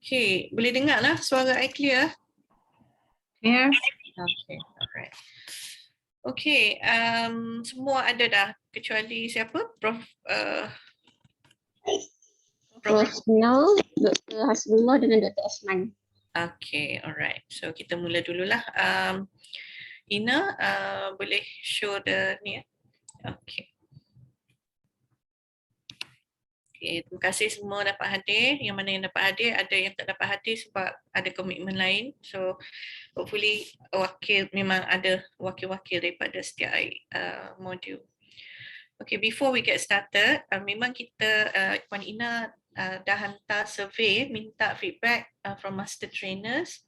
Okay, boleh dengar lah suara I clear? Clear. Okay, alright. Okay, semua ada dah kecuali siapa? Prof. Prof. Nol, Dr. Hasbullah dengan Dr. Osman. Okay, alright. So kita mula dululah. Ina, boleh show the ni ya? Okay. Okay, terima kasih semua dapat hadir. Yang mana yang dapat hadir, ada yang tak dapat hadir sebab ada komitmen lain. So hopefully memang ada wakil-wakil daripada setiap modul. Okay, before we get started, memang kita Puan Ina dah hantar survey minta feedback from master trainers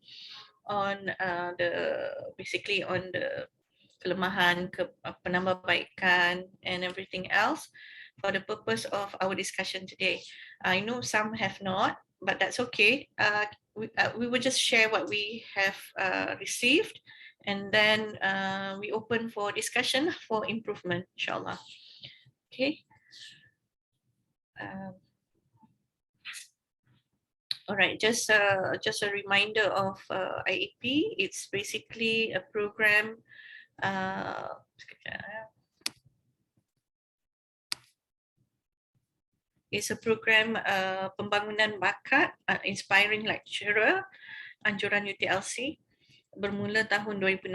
on basically on the kelemahan, penambahbaikan and everything else for the purpose of our discussion today. I know some have not, but that's okay. We will just share what we have received, and then we open for discussion for improvement, inshallah. Okay. All right, just a reminder of IEP. It's basically a program. It's a program pembangunan bakat, inspiring lecturer, anjuran UTLC, bermula tahun 2016.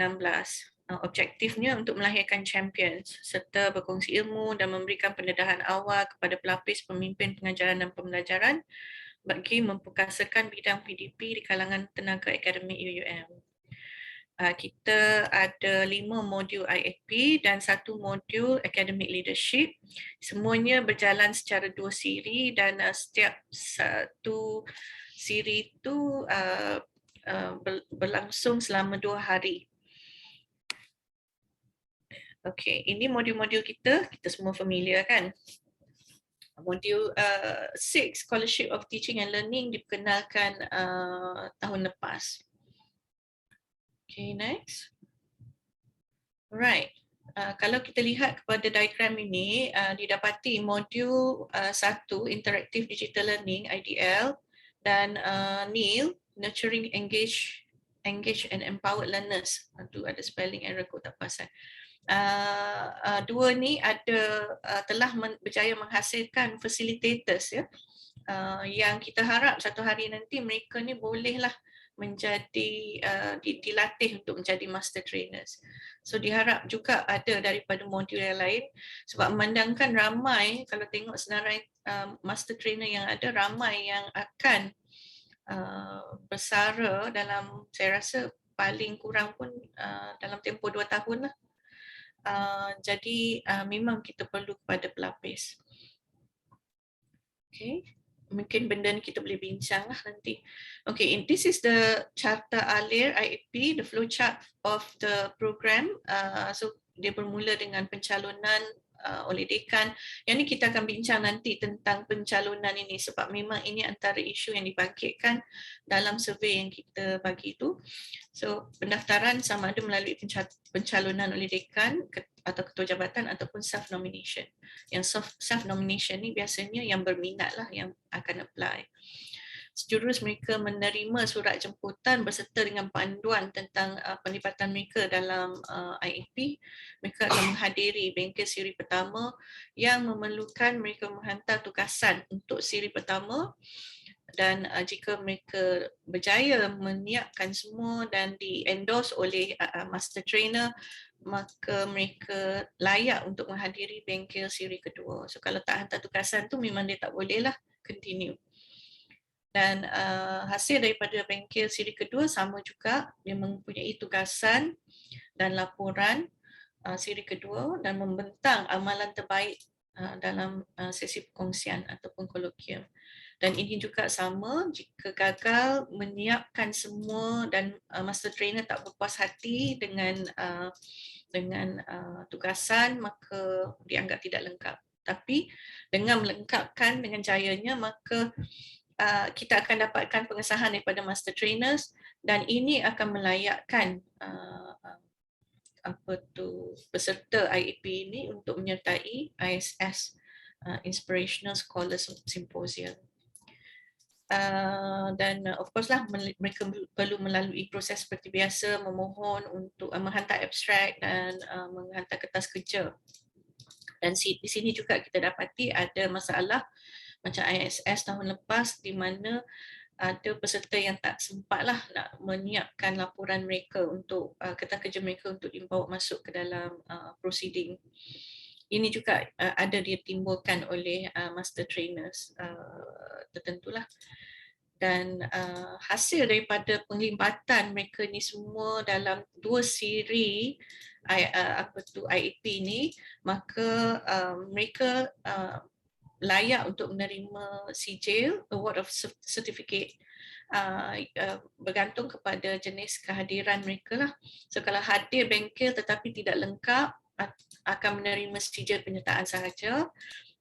Objektifnya untuk melahirkan champions serta berkongsi ilmu dan memberikan pendedahan awal kepada pelapis pemimpin pengajaran dan pembelajaran bagi memperkasakan bidang PDP di kalangan tenaga akademik UUM. Kita ada 5 modul IAP dan 1 modul academic leadership. Semuanya berjalan secara 2 siri dan setiap satu siri itu berlangsung selama 2 hari. Okey, ini modul-modul kita semua familiar kan? Modul 6 Scholarship of Teaching and Learning diperkenalkan tahun lepas. Okay, next. Alright. Kalau kita lihat kepada diagram ini, didapati modul 1 Interactive Digital Learning IDL dan NEEL Nurturing Engage and Empowered Learners. Itu ada spelling error kot tak pasal. Dua ni telah berjaya menghasilkan facilitators ya. Yang kita harap satu hari nanti mereka ni bolehlah menjadi dilatih untuk menjadi master trainers. So diharap juga ada daripada modul yang lain sebab memandangkan ramai, kalau tengok senarai master trainer yang ada, ramai yang akan bersara dalam, saya rasa paling kurang pun dalam tempoh 2 tahun lah. Jadi memang kita perlu kepada pelapis. Okay. Mungkin benda ni kita boleh bincang lah nanti. Okay, this is the Carta Alir IAP, the flow chart of the program. So dia bermula dengan pencalonan oleh dekan. Yang ni kita akan bincang nanti tentang pencalonan ini sebab memang ini antara isu yang dibangkitkan dalam survey yang kita bagi tu. So pendaftaran sama ada melalui pencalonan oleh dekan atau ketua jabatan ataupun self-nomination. Yang self-nomination ni biasanya yang berminat lah yang akan apply. Sejurus mereka menerima surat jemputan berserta dengan panduan tentang penglibatan mereka dalam IAP. Mereka akan menghadiri bengkel siri pertama yang memerlukan mereka menghantar tugasan untuk siri pertama. Dan jika mereka berjaya menyiapkan semua dan di-endorse oleh master trainer, maka mereka layak untuk menghadiri bengkel siri kedua. So kalau tak hantar tugasan tu memang dia tak boleh lah continue. Dan hasil daripada bengkel siri kedua sama juga, dia mempunyai tugasan dan laporan siri kedua dan membentang amalan terbaik dalam sesi perkongsian ataupun kolokium. Dan ini juga sama, jika gagal menyiapkan semua dan master trainer tak berpuas hati dengan tugasan, maka dianggap tidak lengkap. Tapi dengan melengkapkan dengan jayanya, maka kita akan dapatkan pengesahan daripada master trainers dan ini akan melayakkan peserta IAP ini untuk menyertai ISS Inspirational Scholars Symposium. Dan of course lah mereka perlu melalui proses seperti biasa, memohon untuk menghantar abstrak dan menghantar kertas kerja. Dan di sini juga kita dapati ada masalah macam ISS tahun lepas di mana ada peserta yang tak sempatlah nak menyiapkan laporan mereka untuk kertas kerja mereka untuk dibawa masuk ke dalam proceeding. Ini juga ada ditimbulkan oleh master trainers tertentulah. Dan hasil daripada penglibatan mereka ni semua dalam 2 siri IAP ni, maka mereka layak untuk menerima sijil Award of Certificate bergantung kepada jenis kehadiran mereka lah. So kalau hadir bengkel tetapi tidak lengkap akan menerima sijil penyertaan sahaja,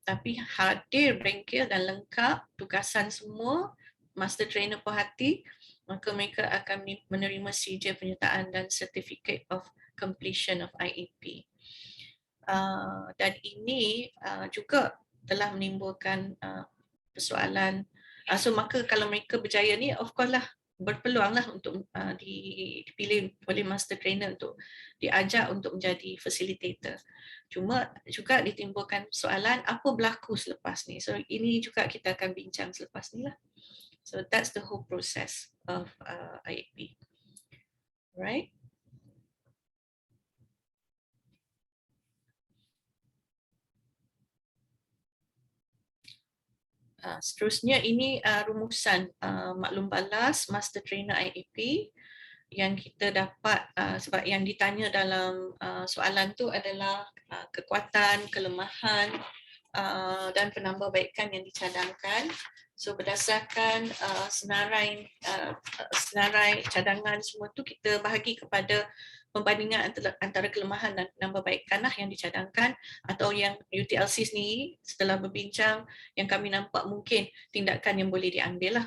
tapi hadir bengkel dan lengkap tugasan semua, master trainer puas hati, maka mereka akan menerima sijil penyertaan dan certificate of completion of IAP. Dan ini juga telah menimbulkan persoalan. So maka kalau mereka berjaya ni, of course lah berpeluang lah untuk dipilih oleh master trainer untuk diajak untuk menjadi facilitator. Cuma juga ditimbulkan soalan apa berlaku selepas ni. So ini juga kita akan bincang selepas ni lah. So that's the whole process of IAP. Right? Seterusnya ini rumusan maklum balas master trainer IAP yang kita dapat sebab yang ditanya dalam soalan tu adalah kekuatan, kelemahan dan penambahbaikan yang dicadangkan. So berdasarkan senarai cadangan semua tu kita bahagi kepada pembandingan antara kelemahan dan penambahbaikan lah yang dicadangkan, atau yang UTLC sendiri setelah berbincang yang kami nampak mungkin tindakan yang boleh diambil lah.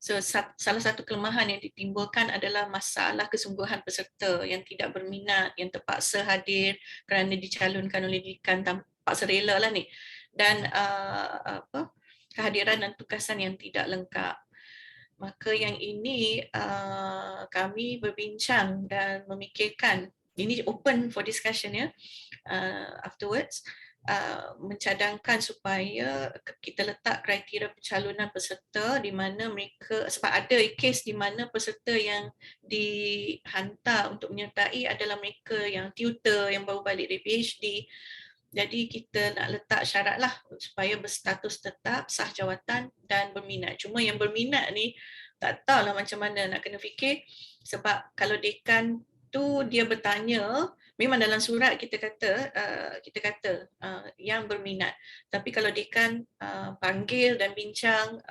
So salah satu kelemahan yang ditimbulkan adalah masalah kesungguhan peserta yang tidak berminat, yang terpaksa hadir kerana dicalonkan oleh didikan terpaksa rela lah ni, dan kehadiran dan tugasan yang tidak lengkap. Maka yang ini kami berbincang dan memikirkan, ini open for discussion ya, afterwards, mencadangkan supaya kita letak kriteria pencalonan peserta di mana mereka, sebab ada kes di mana peserta yang dihantar untuk menyertai adalah mereka yang tutor yang baru balik dari PhD. Jadi kita nak letak syarat lah supaya berstatus tetap, sah jawatan dan berminat. Cuma yang berminat ni tak tahulah macam mana nak kena fikir, sebab kalau dekan tu dia bertanya, memang dalam surat kita kata yang berminat. Tapi kalau dekan panggil dan bincang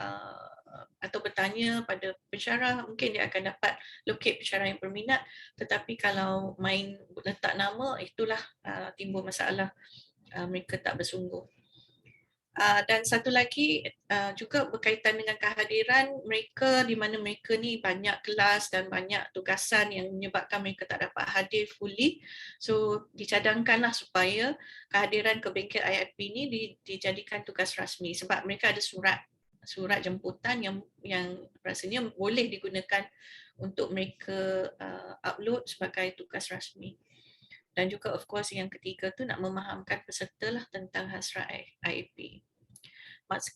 atau bertanya pada pensyarah, mungkin dia akan dapat locate pensyarah yang berminat. Tetapi kalau main letak nama, itulah timbul masalah. Mereka tak bersungguh. Dan satu lagi juga berkaitan dengan kehadiran mereka, di mana mereka ni banyak kelas dan banyak tugasan yang menyebabkan mereka tak dapat hadir fully. So dicadangkanlah supaya kehadiran ke bengkel IAP ni dijadikan tugas rasmi, sebab mereka ada surat jemputan yang rasanya boleh digunakan untuk mereka upload sebagai tugas rasmi. Dan juga of course yang ketiga tu nak memahamkan peserta lah tentang hasrat IAP.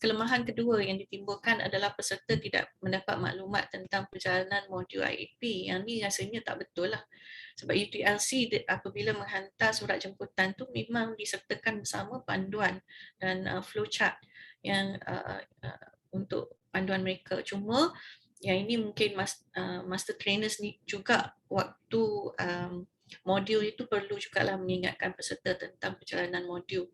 Kelemahan kedua yang ditimbulkan adalah peserta tidak mendapat maklumat tentang perjalanan modul IAP. Yang ni rasanya tak betul lah. Sebab UTLC apabila menghantar surat jemputan tu memang disertakan bersama panduan dan flowchart yang untuk panduan mereka. Cuma yang ini mungkin master trainers ni juga waktu modul itu perlu jugalah mengingatkan peserta tentang perjalanan modul.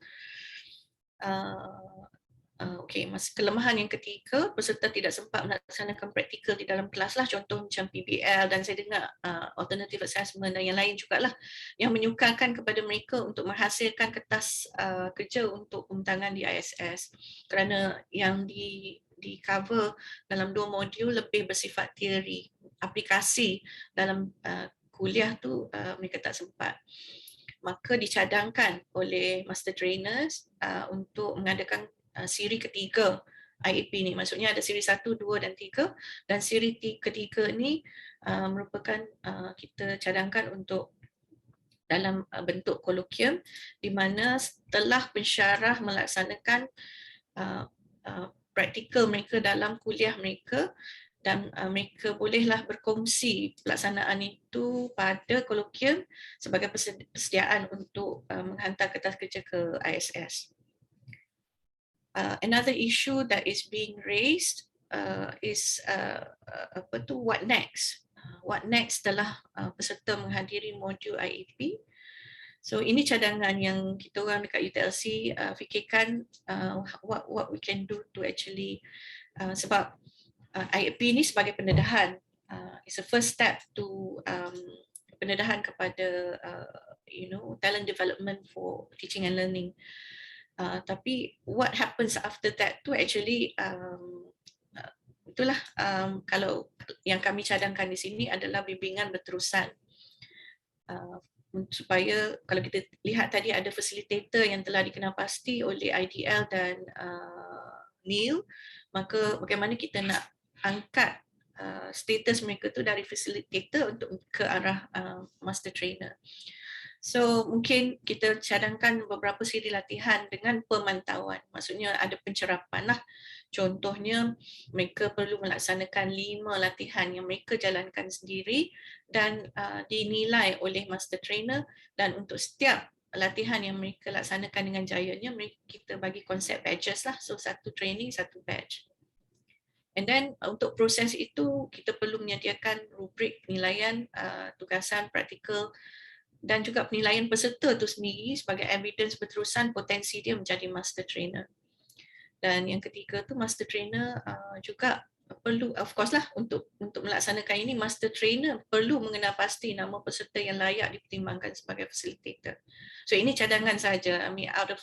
Kelemahan yang ketiga, peserta tidak sempat melaksanakan praktikal di dalam kelas lah, contoh macam PBL, dan saya dengar alternative assessment dan yang lain jugalah yang menyukarkan kepada mereka untuk menghasilkan kertas kerja untuk pembentangan di ISS, kerana yang di cover dalam 2 modul lebih bersifat teori, aplikasi dalam kuliah tu mereka tak sempat. maka dicadangkan oleh master trainers untuk mengadakan siri ketiga IAP ni. Maksudnya ada siri 1, 2 dan 3, dan siri ketiga ni merupakan kita cadangkan untuk dalam bentuk kolokium, di mana setelah pensyarah melaksanakan praktikal mereka dalam kuliah mereka, dan mereka bolehlah berkongsi pelaksanaan itu pada kolokium sebagai persediaan untuk menghantar kertas kerja ke ISS. Another issue that is being raised is what next? What next setelah peserta menghadiri modul IAP? So ini cadangan yang kita orang dekat UTLC fikirkan what we can do to actually sebab IAP ni sebagai pendedahan, it's a first step to pendedahan kepada talent development for teaching and learning. Tapi what happens after that tu actually itulah kalau yang kami cadangkan di sini adalah bimbingan berterusan, supaya kalau kita lihat tadi ada facilitator yang telah dikenal pasti oleh IDL dan Neil, maka bagaimana kita nak angkat status mereka tu dari facilitator untuk ke arah master trainer. So mungkin kita cadangkan beberapa siri latihan dengan pemantauan. Maksudnya ada pencerapan lah. Contohnya mereka perlu melaksanakan 5 latihan yang mereka jalankan sendiri dan dinilai oleh master trainer, dan untuk setiap latihan yang mereka laksanakan dengan jayanya, kita bagi konsep badges lah. So satu training, satu badge. And then untuk proses itu kita perlu menyediakan rubrik penilaian tugasan praktikal dan juga penilaian peserta itu sendiri sebagai evidence berterusan potensi dia menjadi master trainer. Dan yang ketiga tu master trainer juga perlu, of course lah, untuk melaksanakan ini master trainer perlu mengenal pasti nama peserta yang layak dipertimbangkan sebagai facilitator. So ini cadangan saja. I mean, out of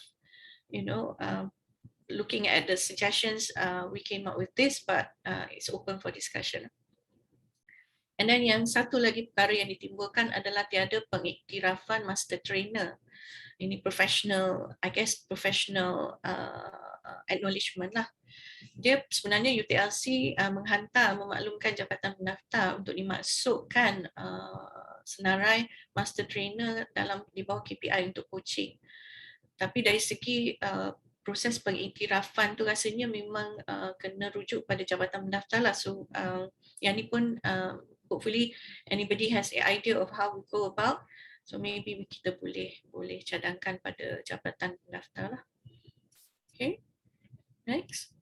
looking at the suggestions, we came up with this, but it's open for discussion. And then yang satu lagi perkara yang ditimbulkan adalah tiada pengiktirafan master trainer. Ini professional, I guess professional acknowledgement lah. Dia sebenarnya UTLC memaklumkan Jabatan Pendaftar untuk dimasukkan senarai master trainer di bawah KPI untuk coaching. Tapi dari segi proses pengiktirafan tu rasanya memang kena rujuk pada Jabatan Pendaftar lah. So yang ni pun hopefully anybody has an idea of how we go about. So maybe kita boleh cadangkan pada Jabatan Pendaftar lah. Okay, next.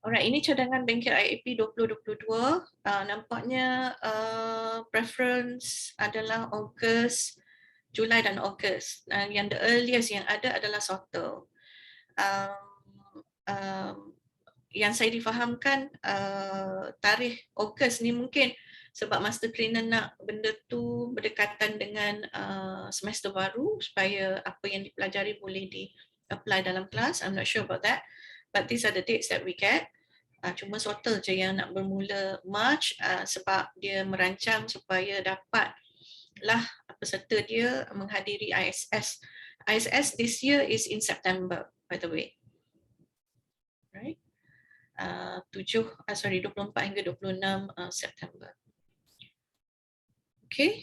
Alright, ini cadangan bengkel IAP 2022. Nampaknya preference adalah Ogos, Julai dan Ogos. Yang the earliest yang ada adalah SOTA. Yang saya difahamkan tarikh Ogos ni mungkin sebab master trainer nak benda tu berdekatan dengan semester baru supaya apa yang dipelajari boleh di-apply dalam kelas. I'm not sure about that. But these are the dates that we get. Cuma SOTA je yang nak bermula March sebab dia merancang supaya dapatlah peserta dia menghadiri ISS. ISS this year is in September, by the way. Right? 24 hingga 26 September. Okay.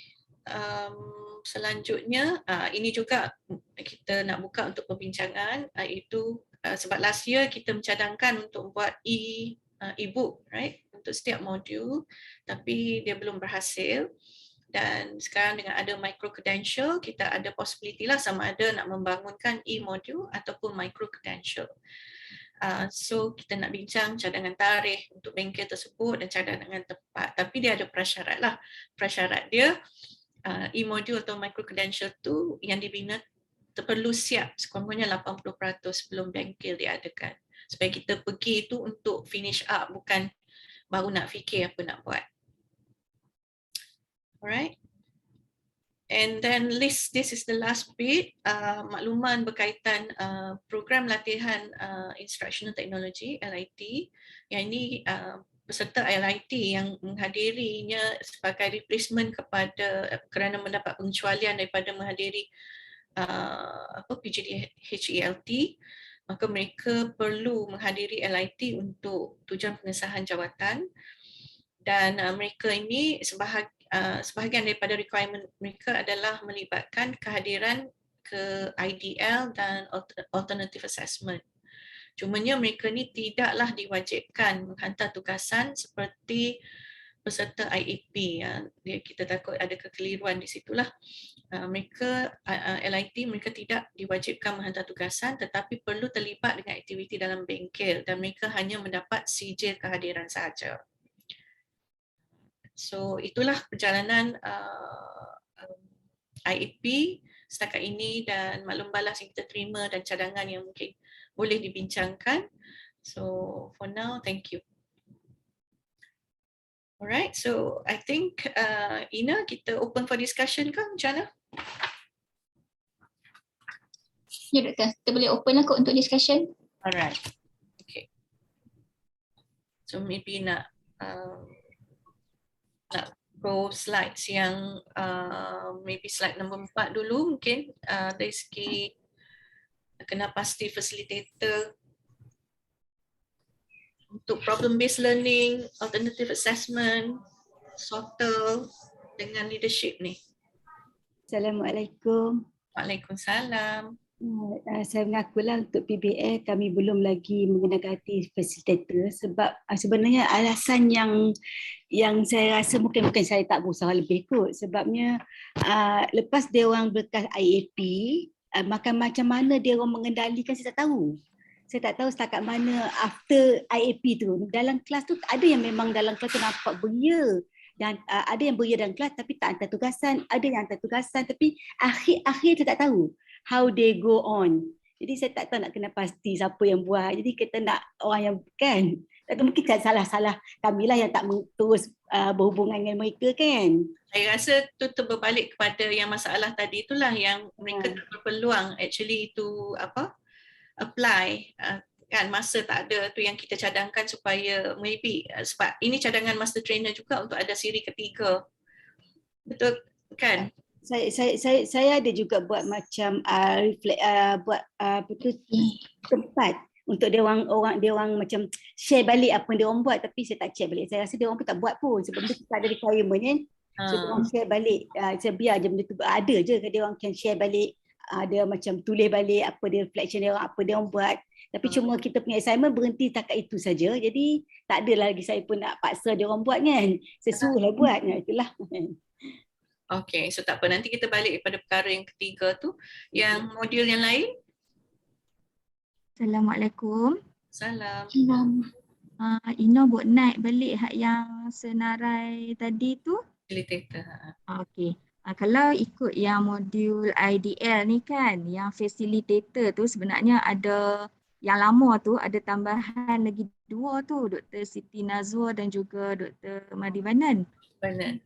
Selanjutnya, ini juga kita nak buka untuk perbincangan, iaitu sebab last year kita mencadangkan untuk buat e-book, right, untuk setiap modul, tapi dia belum berhasil. Dan sekarang dengan ada micro credential, kita ada possibility lah sama ada nak membangunkan e-modul ataupun micro credential. So kita nak bincang cadangan tarikh untuk bengkel tersebut dan cadangan tempat. Tapi dia ada prasyarat lah. Prasyarat dia e-modul atau micro credential tu yang dibina perlu siap sekurang-kurangnya 80% sebelum bengkel diadakan. Supaya kita pergi tu untuk finish up, bukan baru nak fikir apa nak buat. Alright. And then this is the last bit, makluman berkaitan program latihan Instructional Technology, LIT. Yang ini peserta LIT yang menghadirinya sebagai replacement kerana mendapat pengecualian daripada menghadiri PGD HELT, maka mereka perlu menghadiri LIT untuk tujuan pengesahan jawatan, dan mereka ini sebahagian daripada requirement mereka adalah melibatkan kehadiran ke IDL dan alternative assessment. Cumanya mereka ni tidaklah diwajibkan menghantar tugasan seperti peserta IAP. Kita takut ada kekeliruan di situlah. Mereka LIT mereka tidak diwajibkan menghantar tugasan, tetapi perlu terlibat dengan aktiviti dalam bengkel, dan mereka hanya mendapat sijil kehadiran sahaja. So itulah perjalanan IAP setakat ini, dan maklum balas yang kita terima dan cadangan yang mungkin boleh dibincangkan. So for now, thank you. Alright, so I think Ina, kita open for discussion ke macam mana? Ya doktor, kita boleh open lah kot untuk discussion. Alright, okay. So maybe nak go slides yang maybe slide number 4 dulu mungkin, dari segi kena pasti facilitator untuk problem based learning, alternative assessment, sorter dengan leadership ni. Assalamualaikum. Waalaikumsalam. Saya mengakulah untuk PBL kami belum lagi mengenali facilitator sebab sebenarnya alasan yang saya rasa mungkin saya tak berusaha lebih kot, sebabnya lepas dia orang berkas IAP, macam mana dia orang mengendalikan saya tak tahu. Saya tak tahu setakat mana after IAP tu. Dalam kelas tu ada yang memang dalam kelas tu nampak beria, dan ada yang beria dalam kelas tapi tak hantar tugasan, ada yang hantar tugasan tapi akhir saya tak tahu how they go on. Jadi saya tak tahu nak kena pasti siapa yang buat. Jadi kita nak orang yang kan. Tak mungkin salah-salah kamilah yang tak terus berhubungan dengan mereka kan. Saya rasa tu berbalik kepada yang masalah tadi itulah, yang mereka tak berpeluang actually to apply, kan masa tak ada, tu yang kita cadangkan supaya maybe sebab ini cadangan master trainer juga untuk ada siri ketiga. Betul kan? Saya ada juga buat macam buat tempat untuk dia orang macam share balik apa yang dia orang buat, tapi saya tak check balik. Saya rasa dia orang pun tak buat pun sebab dia tak ada requirement kan. So dia orang share balik, saya biar je benda tu ada je, dia orang can share balik, dia macam tulis balik apa dia reflection dia orang, apa dia orang buat. Tapi cuma kita punya assignment berhenti takat itu saja. Jadi tak ada lagi saya pun nak paksa dia orang buat kan. Saya suruhlah buat. Itulah. Okay, so tak apa, nanti kita balik pada perkara yang ketiga tu. Yang modul yang lain. Assalamualaikum. Salam. Ina buat naik balik hak yang senarai tadi tu. Facilitator. Okey. Kalau ikut yang modul IDL ni kan, yang facilitator tu sebenarnya ada yang lama tu ada tambahan lagi 2 tu, Dr. Siti Nazwa dan juga Dr. Madiwanan. Benar.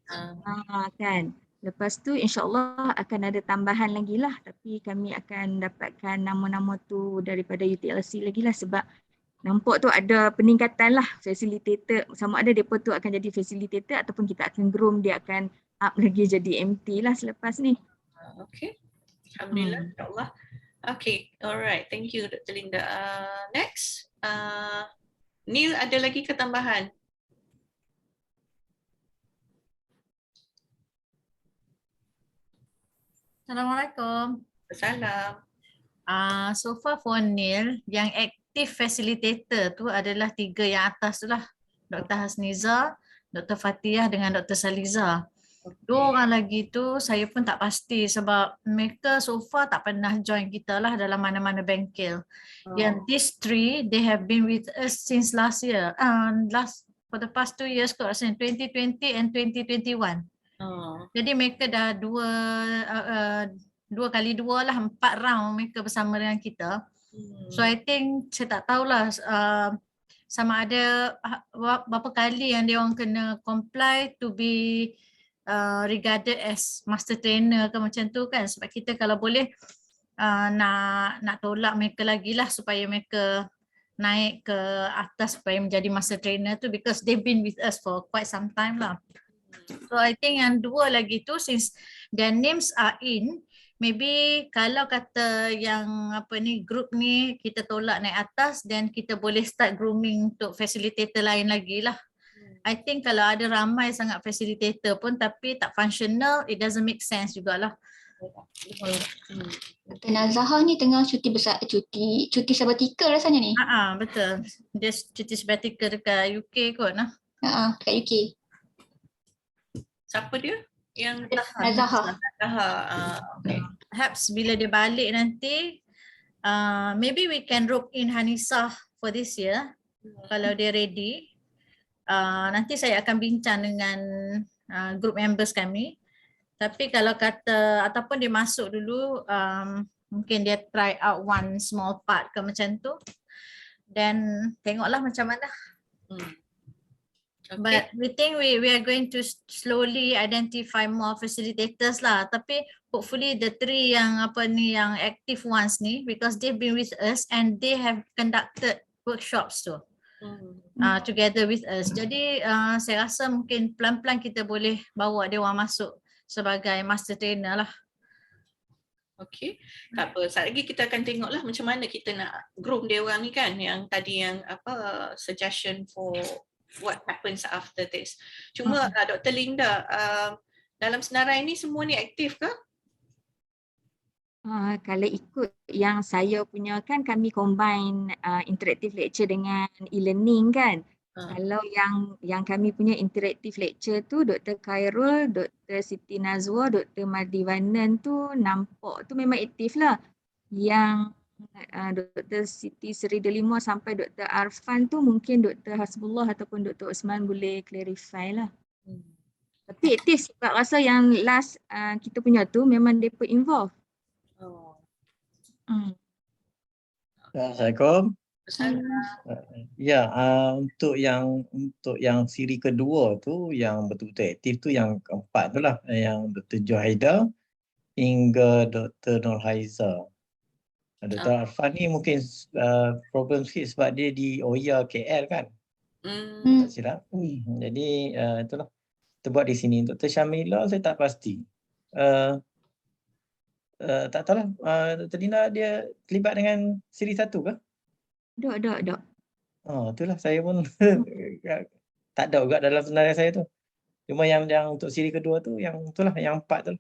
Kan. Lepas tu insya-Allah akan ada tambahan lagi lah, tapi kami akan dapatkan nama-nama tu daripada UTLC lagi lah, sebab nampak tu ada peningkatan lah facilitator, sama ada mereka tu akan jadi facilitator ataupun kita akan groom dia akan up lagi jadi MT lah selepas ni. Okay. Alhamdulillah, insya-Allah. Okay, alright. Thank you Dr. Linda. Next, Neil ada lagi ketambahan? Assalamualaikum. Salam. So far for Neil, yang active facilitator tu adalah 3 yang atas tu lah. Dr. Hasniza, Dr. Fatihah dengan Dr. Saliza. 2 orang lagi tu saya pun tak pasti sebab mereka so far tak pernah join kita lah dalam mana-mana bengkel. Yang these 3, they have been with us since last year. For the past 2 years, 2020 and 2021. Jadi mereka dah 2 kali 2 lah, 4 round mereka bersama dengan kita. So I think saya tak tahulah sama ada berapa kali yang dia orang kena comply to be regarded as master trainer ke macam tu kan, sebab kita kalau boleh nak tolak mereka lagi lah supaya mereka naik ke atas supaya menjadi master trainer tu, because they've been with us for quite some time lah. So I think yang dua lagi tu, since their names are in, maybe kalau kata yang apa ni, group ni kita tolak naik atas, then kita boleh start grooming untuk facilitator lain lagi lah. I think kalau ada ramai sangat facilitator pun tapi tak functional, it doesn't make sense jugalah. Dr. Nazaha ni tengah cuti sabatika rasanya ni. Betul. Dia cuti sabatika dekat UK kot nah. Dekat UK. Siapa dia? Yang Nazaha. Okay. Perhaps bila dia balik nanti, maybe we can rope in Hanisah for this year, kalau dia ready. Nanti saya akan bincang dengan group members kami. Tapi kalau kata ataupun dia masuk dulu, mungkin dia try out one small part ke macam tu. Then tengoklah macam mana. Okay. But we think we are going to slowly identify more facilitators lah. Tapi hopefully the 3 yang apa ni, yang active ones ni, because they've been with us and they have conducted workshops tu. Together with us. Jadi saya rasa mungkin pelan-pelan kita boleh bawa dia orang masuk sebagai master trainer lah. Okay, tak apa. Saat lagi kita akan tengoklah macam mana kita nak groom dia orang ni kan, yang tadi yang apa suggestion for what happens after this. Cuma Dr. Linda, dalam senarai ni semua ni aktif ke? Kalau ikut yang saya punya kan kami combine interactive lecture dengan e-learning kan. Kalau yang kami punya interactive lecture tu Dr. Khairul, Dr. Siti Nazwa, Dr. Mardiwanan tu nampak tu memang aktif lah. Yang Dr. Siti Seri Delima sampai Dr. Arfan tu mungkin Dr. Hasbullah ataupun Dr. Osman boleh clarify lah. Tapi aktif sebab rasa yang last kita punya tu memang mereka involve. Assalamualaikum. Ya, untuk yang siri kedua tu yang betul-betul aktif tu yang keempat tu lah, yang Dr. Johaida hingga Dr. Nurhaiza. Dr. Arfan ni mungkin problem sikit sebab dia di OIA KL kan. Tak silap. Jadi itulah kita buat di sini. Dr. Syamila saya tak pasti. Tak tahulah, Dr. Linda dia terlibat dengan siri 1 ke? Dok. Itulah saya pun tak ada juga dalam senarai saya tu. Cuma yang untuk siri kedua tu, yang itulah, yang 4 tu.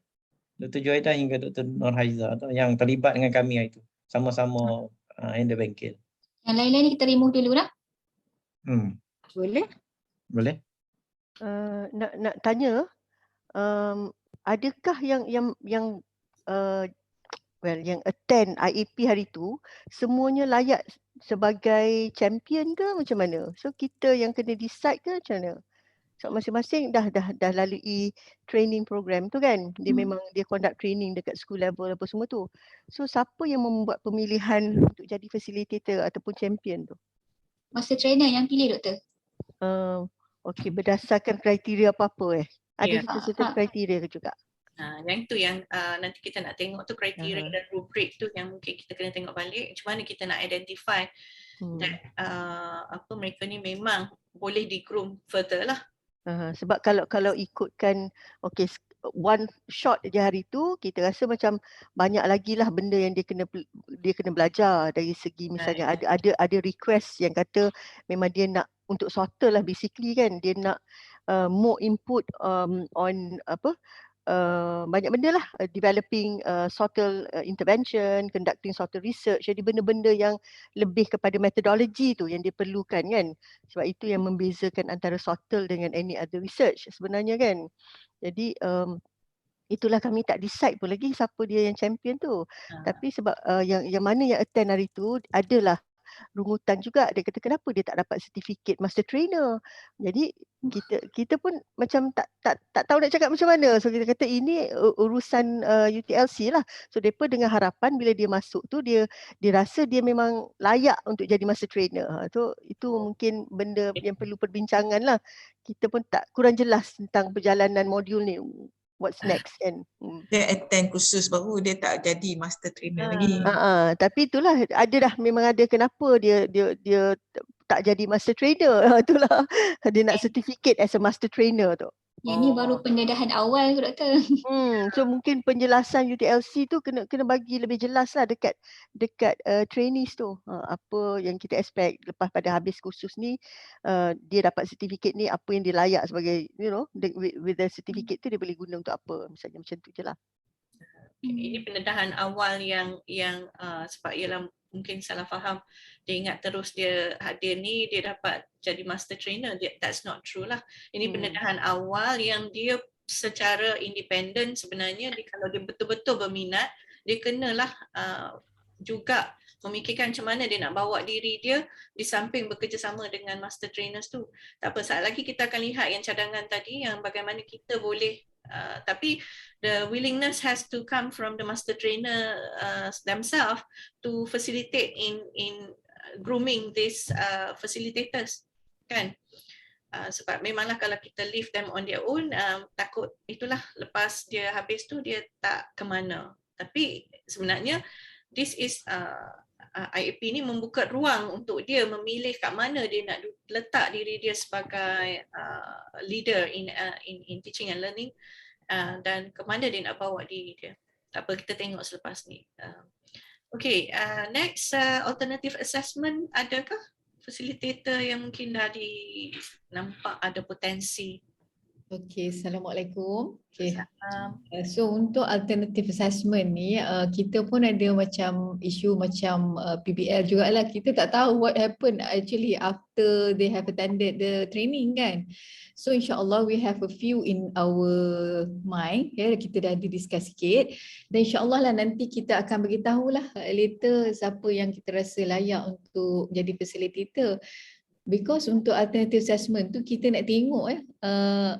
Dr. Johaida hingga Dr. Nurhaiza tu yang terlibat dengan kami hari tu. Sama-sama handle bengkel. Yang lain-lain ni kita remove dulu lah. Boleh? Nak tanya, adakah yang yang attend IAP hari tu semuanya layak sebagai champion ke macam mana? So kita yang kena decide ke macam mana? So masing-masing dah lalui training program tu kan. Dia memang dia conduct training dekat school level apa semua tu. So siapa yang membuat pemilihan untuk jadi facilitator ataupun champion tu? Master trainer yang pilih doktor. Okey, berdasarkan kriteria apa-apa Ada certain kriteria ke juga? Yang itu yang nanti kita nak tengok tu kriteria dan rubric tu yang mungkin kita kena tengok balik macam mana kita nak identify that apa mereka ni memang boleh di-groom further lah. Sebab kalau ikutkan one shot je hari tu, kita rasa macam banyak lagi lah benda yang dia kena belajar dari segi misalnya ada request yang kata memang dia nak untuk sorter lah basically kan, dia nak more input on banyak benda lah, developing sorter intervention, conducting sorter research. Jadi benda-benda yang lebih kepada metodologi tu yang dia perlukan kan. Sebab itu yang membezakan antara sorter dengan any other research sebenarnya kan. Jadi itulah kami tak decide pun lagi siapa dia yang champion tu. Tapi sebab yang mana yang attend hari tu adalah rungutan juga. Dia kata kenapa dia tak dapat sertifikat master trainer. Jadi kita pun macam tak tahu nak cakap macam mana. So kita kata ini urusan UTLC lah. So depa dengan harapan bila dia masuk tu dia rasa dia memang layak untuk jadi master trainer. So itu mungkin benda yang perlu perbincangan lah. Kita pun kurang jelas tentang perjalanan modul ni. what's next kan. Dia attend kursus baru, dia tak jadi master trainer lagi. Tapi itulah ada dah, memang ada kenapa dia tak jadi master trainer. Itulah dia nak certificate as a master trainer tu. Yang ni baru pendedahan awal tu doktor. So mungkin penjelasan UTLC tu kena bagi lebih jelas lah dekat trainees tu. Apa yang kita expect lepas pada habis kursus ni, dia dapat sertifikat ni, apa yang dia layak sebagai, with the certificate tu dia boleh guna untuk apa. Misalnya macam tu je lah. Ini pendedahan awal yang sebab ialah mungkin salah faham. Dia ingat terus dia hadir ni dia dapat jadi master trainer. That's not true lah. Ini pendedahan awal yang dia secara independen sebenarnya, kalau dia betul-betul berminat, dia kenalah juga memikirkan macam mana dia nak bawa diri dia di samping bekerjasama dengan master trainers tu. Tak apa, saat lagi kita akan lihat yang cadangan tadi, yang bagaimana kita boleh tapi the willingness has to come from the master trainer themselves to facilitate in grooming these facilitators, kan? Sebab memanglah kalau kita leave them on their own, takut itulah lepas dia habis tu dia tak ke mana. Tapi sebenarnya this is IAP ni membuka ruang untuk dia memilih kat mana dia nak letak diri dia sebagai leader in teaching and learning, dan ke mana dia nak bawa diri dia. Tak apa, kita tengok selepas ni. Okay, next alternative assessment, adakah facilitator yang mungkin dah nampak ada potensi? Okay, Assalamualaikum. Okay. So untuk alternative assessment ni, kita pun ada macam isu macam PBL jugalah. Kita tak tahu what happen actually after they have attended the training kan. So insyaAllah we have a few in our mind. Kita dah discuss sikit. Dan insyaAllah lah nanti kita akan beritahu lah later siapa yang kita rasa layak untuk jadi facilitator. Because untuk alternative assessment tu kita nak tengok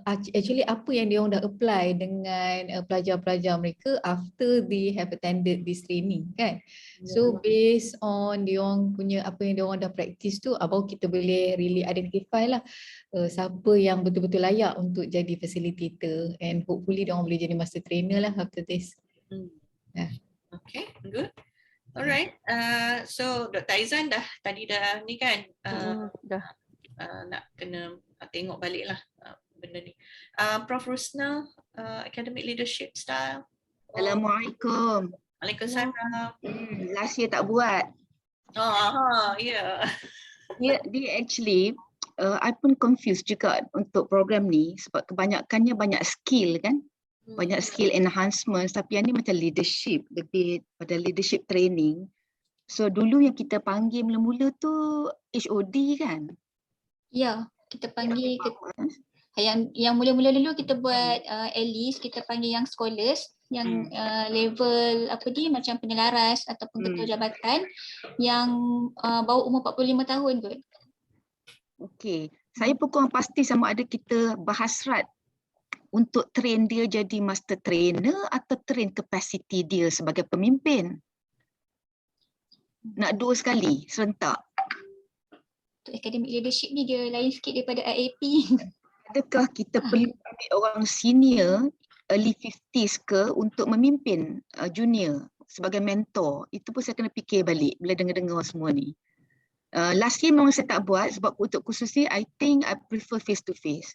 actually apa yang dia orang dah apply dengan pelajar-pelajar mereka after they have attended this training kan. So based on dia orang punya apa yang dia orang dah practice tu, baru kita boleh really identify lah siapa yang betul-betul layak untuk jadi facilitator, and hopefully dia orang boleh jadi master trainer lah after this. Okay, good. Alright, so Dr. Aizan tadi dah ni kan, nak kena tengok balik lah benda ni. Prof Rusna, academic leadership style. Assalamualaikum. Waalaikumsalam. Last year tak buat. Yeah. Dia actually, I pun confused juga untuk program ni sebab kebanyakannya banyak skill kan. Banyak skill enhancement, tapi yang ni macam leadership, lebih pada leadership training. So dulu yang kita panggil mula-mula tu HOD kan? Ya, kita panggil yang mula-mula dulu kita buat at least kita panggil yang scholars yang level apa ni macam penyelaras ataupun ketua jabatan yang bawah umur 45 tahun kot. Okey, saya pun kurang pasti sama ada kita berhasrat untuk train dia jadi master trainer atau train capacity dia sebagai pemimpin. Nak dua sekali, serentak. Untuk academic leadership ni dia lain sikit daripada IAP. Adakah kita perlu ambil orang senior, early 50s ke untuk memimpin junior sebagai mentor? Itu pun saya kena fikir balik bila dengar-dengar semua ni. Last year memang saya tak buat sebab untuk khusus ni I think I prefer face to face.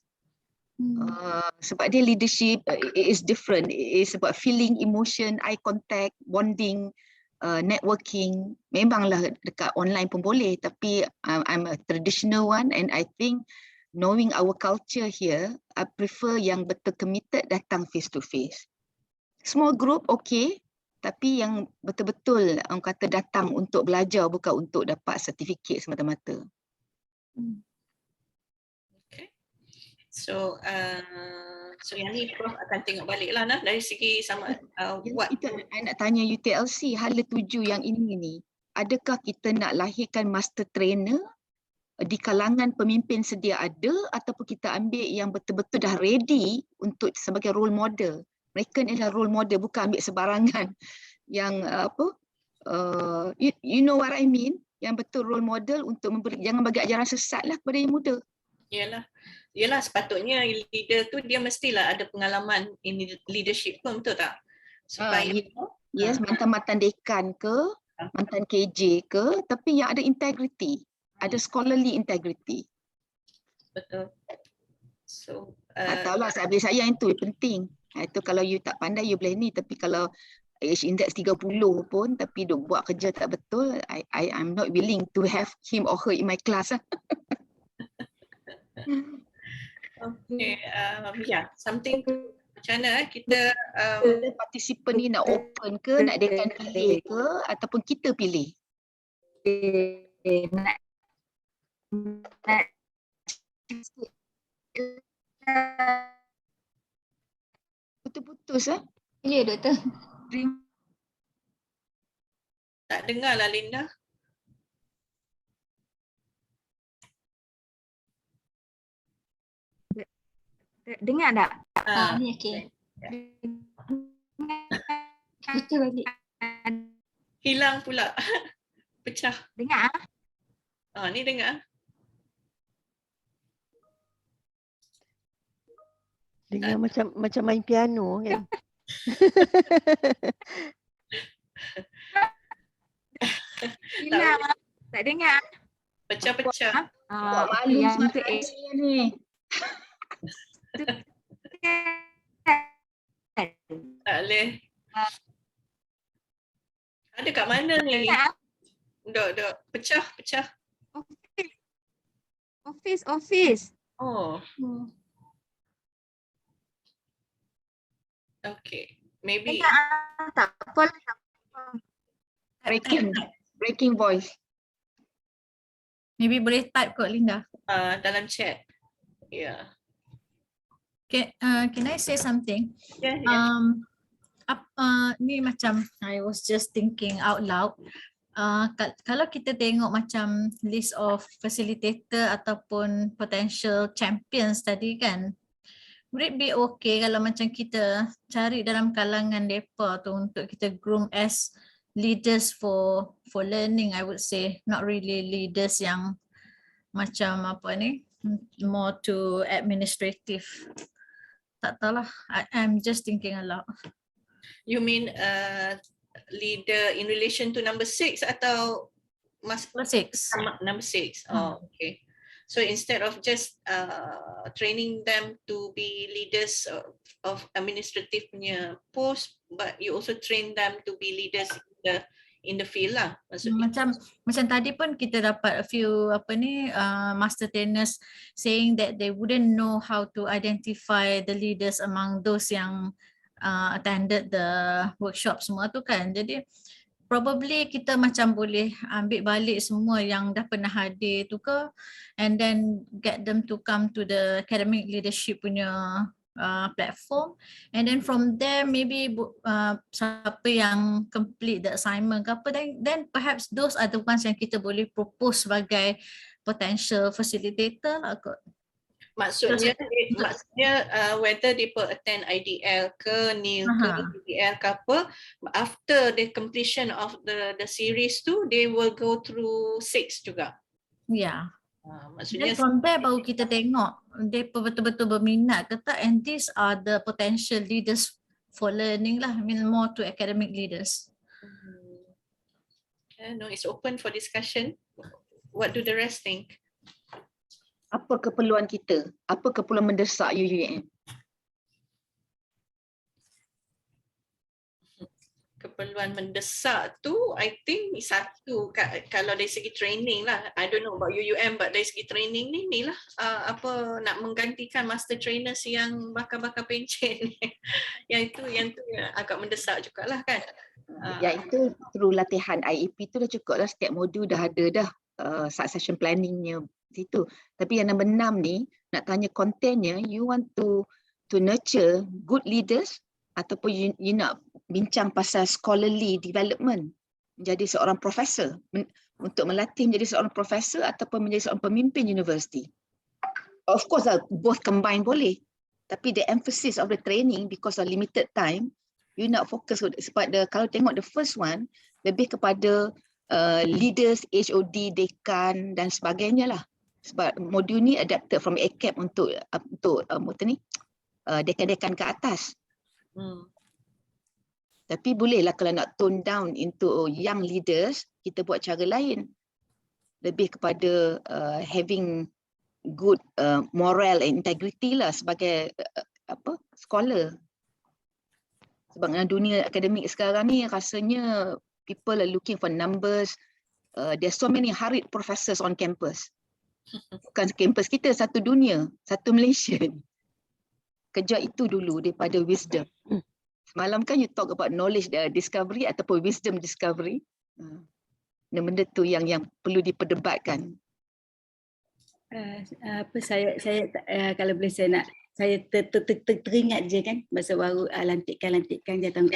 Sebab dia leadership is different. It's about feeling, emotion, eye contact, bonding, networking. Memanglah dekat online pun boleh, tapi I'm a traditional one, and I think knowing our culture here, I prefer yang betul committed datang face to face. Small group okay, tapi yang betul-betul orang kata datang untuk belajar, bukan untuk dapat sertifikat semata-mata. So yang ni Prof akan tengok balik lah dari segi sama what. Itu I nak tanya UTLC, hala tuju yang ini ni, adakah kita nak lahirkan master trainer di kalangan pemimpin sedia ada ataupun kita ambil yang betul-betul dah ready untuk sebagai role model? Mereka ni adalah role model, bukan ambil sebarangan yang you know what I mean? Yang betul role model untuk memberi, jangan bagi ajaran sesat lah kepada yang muda. Yalah. Yelah, sepatutnya leader tu dia mestilah ada pengalaman in leadership pun, betul tak? Supaya Yes, mantan-mantan dekan ke, mantan KJ ke, tapi yang ada integrity, ada scholarly integrity. betul. So Tahulah bagi saya itu penting. Itu kalau you tak pandai you boleh ni, tapi kalau age index 30 pun tapi duk buat kerja tak betul, I'm not willing to have him or her in my class. okay, yeah, something to macam mana kita Partisipan ni nak open ke, nak dekan pilih ke, ataupun kita pilih? Putus-putus Ya, Doktor. tak dengar lah Linda. Dengar tak? Ni okey. Betul balik. Hilang pula. Pecah. Dengar? Ni dengar. Dengar macam main piano kan. Hilang. Tak dengar. Pecah-pecah. Buat malu yang suara tu saya ni. Tak boleh. Ada kat mana ni? Dok. Pecah. Office. Oh. Okay. Maybe. Tak apa. Breaking voice. Maybe boleh type kot Linda. Dalam chat. Yeah. Can I say something? Yeah. Ni macam I was just thinking out loud. Kalau kita tengok macam list of facilitator ataupun potential champions tadi kan, would it be okay kalau macam kita cari dalam kalangan mereka tu untuk kita groom as leaders for learning, I would say, not really leaders yang macam apa ni, more to administrative. Tak tahulah, I'm just thinking aloud. You mean leader in relation to number 6 atau Number 6. Number 6. Oh, okay. So instead of just training them to be leaders of administrative punya post, but you also train them to be leaders in the field lah. Maksudnya. Macam tadi pun kita dapat a few master trainers saying that they wouldn't know how to identify the leaders among those yang attended the workshop semua tu kan. Jadi probably kita macam boleh ambil balik semua yang dah pernah hadir tu ke, and then get them to come to the academic leadership punya platform, and then from there maybe siapa yang complete the assignment ke apa, then perhaps those are the ones yang kita boleh propose sebagai potential facilitator lah kot. Maksudnya whether mereka attend IDL ke, NIL ke, PBL ke apa, after the completion of the series tu, they will go through 6 juga. Ya. Maksudnya then from there baru kita tengok mereka betul-betul berminat ke tak, and these are the potential leaders for learning lah, I mean more to academic leaders. No, it's open for discussion. What do the rest think? Apa keperluan kita? Apa keperluan mendesak UUM? Keperluan mendesak tu, I think satu kalau dari segi training lah. I don't know about UUM, but dari segi training ni lah apa nak menggantikan master trainers yang bakar-bakar pencen ni. yang tu agak mendesak jugalah kan. Yang itu through latihan IEP tu dah cukup lah, setiap modul dah ada dah succession planningnya situ. Tapi yang nombor 6 ni nak tanya kontennya, you want to nurture good leaders ataupun you nak bincang pasal scholarly development, menjadi seorang profesor, untuk melatih menjadi seorang profesor ataupun menjadi seorang pemimpin universiti. Of course both combine boleh, tapi the emphasis of the training because of limited time, you nak fokus sebab kalau tengok the first one lebih kepada leaders, HOD, dekan dan sebagainya lah. Sebab modul ni adapted from ACAP untuk dekan-dekan ke atas. Tapi bolehlah kalau nak tone down into young leaders, kita buat cara lain. Lebih kepada having good moral and integrity lah sebagai scholar. Sebab dalam dunia akademik sekarang ni rasanya people are looking for numbers. There's so many hurried professors on campus. Bukan campus kita, satu dunia, satu Malaysia. Kejar itu dulu daripada wisdom. Semalam kan you talk about knowledge discovery ataupun wisdom discovery. Benda tu yang perlu diperdebatkan. Saya kalau boleh saya teringat je kan masa baru lantikan jawatan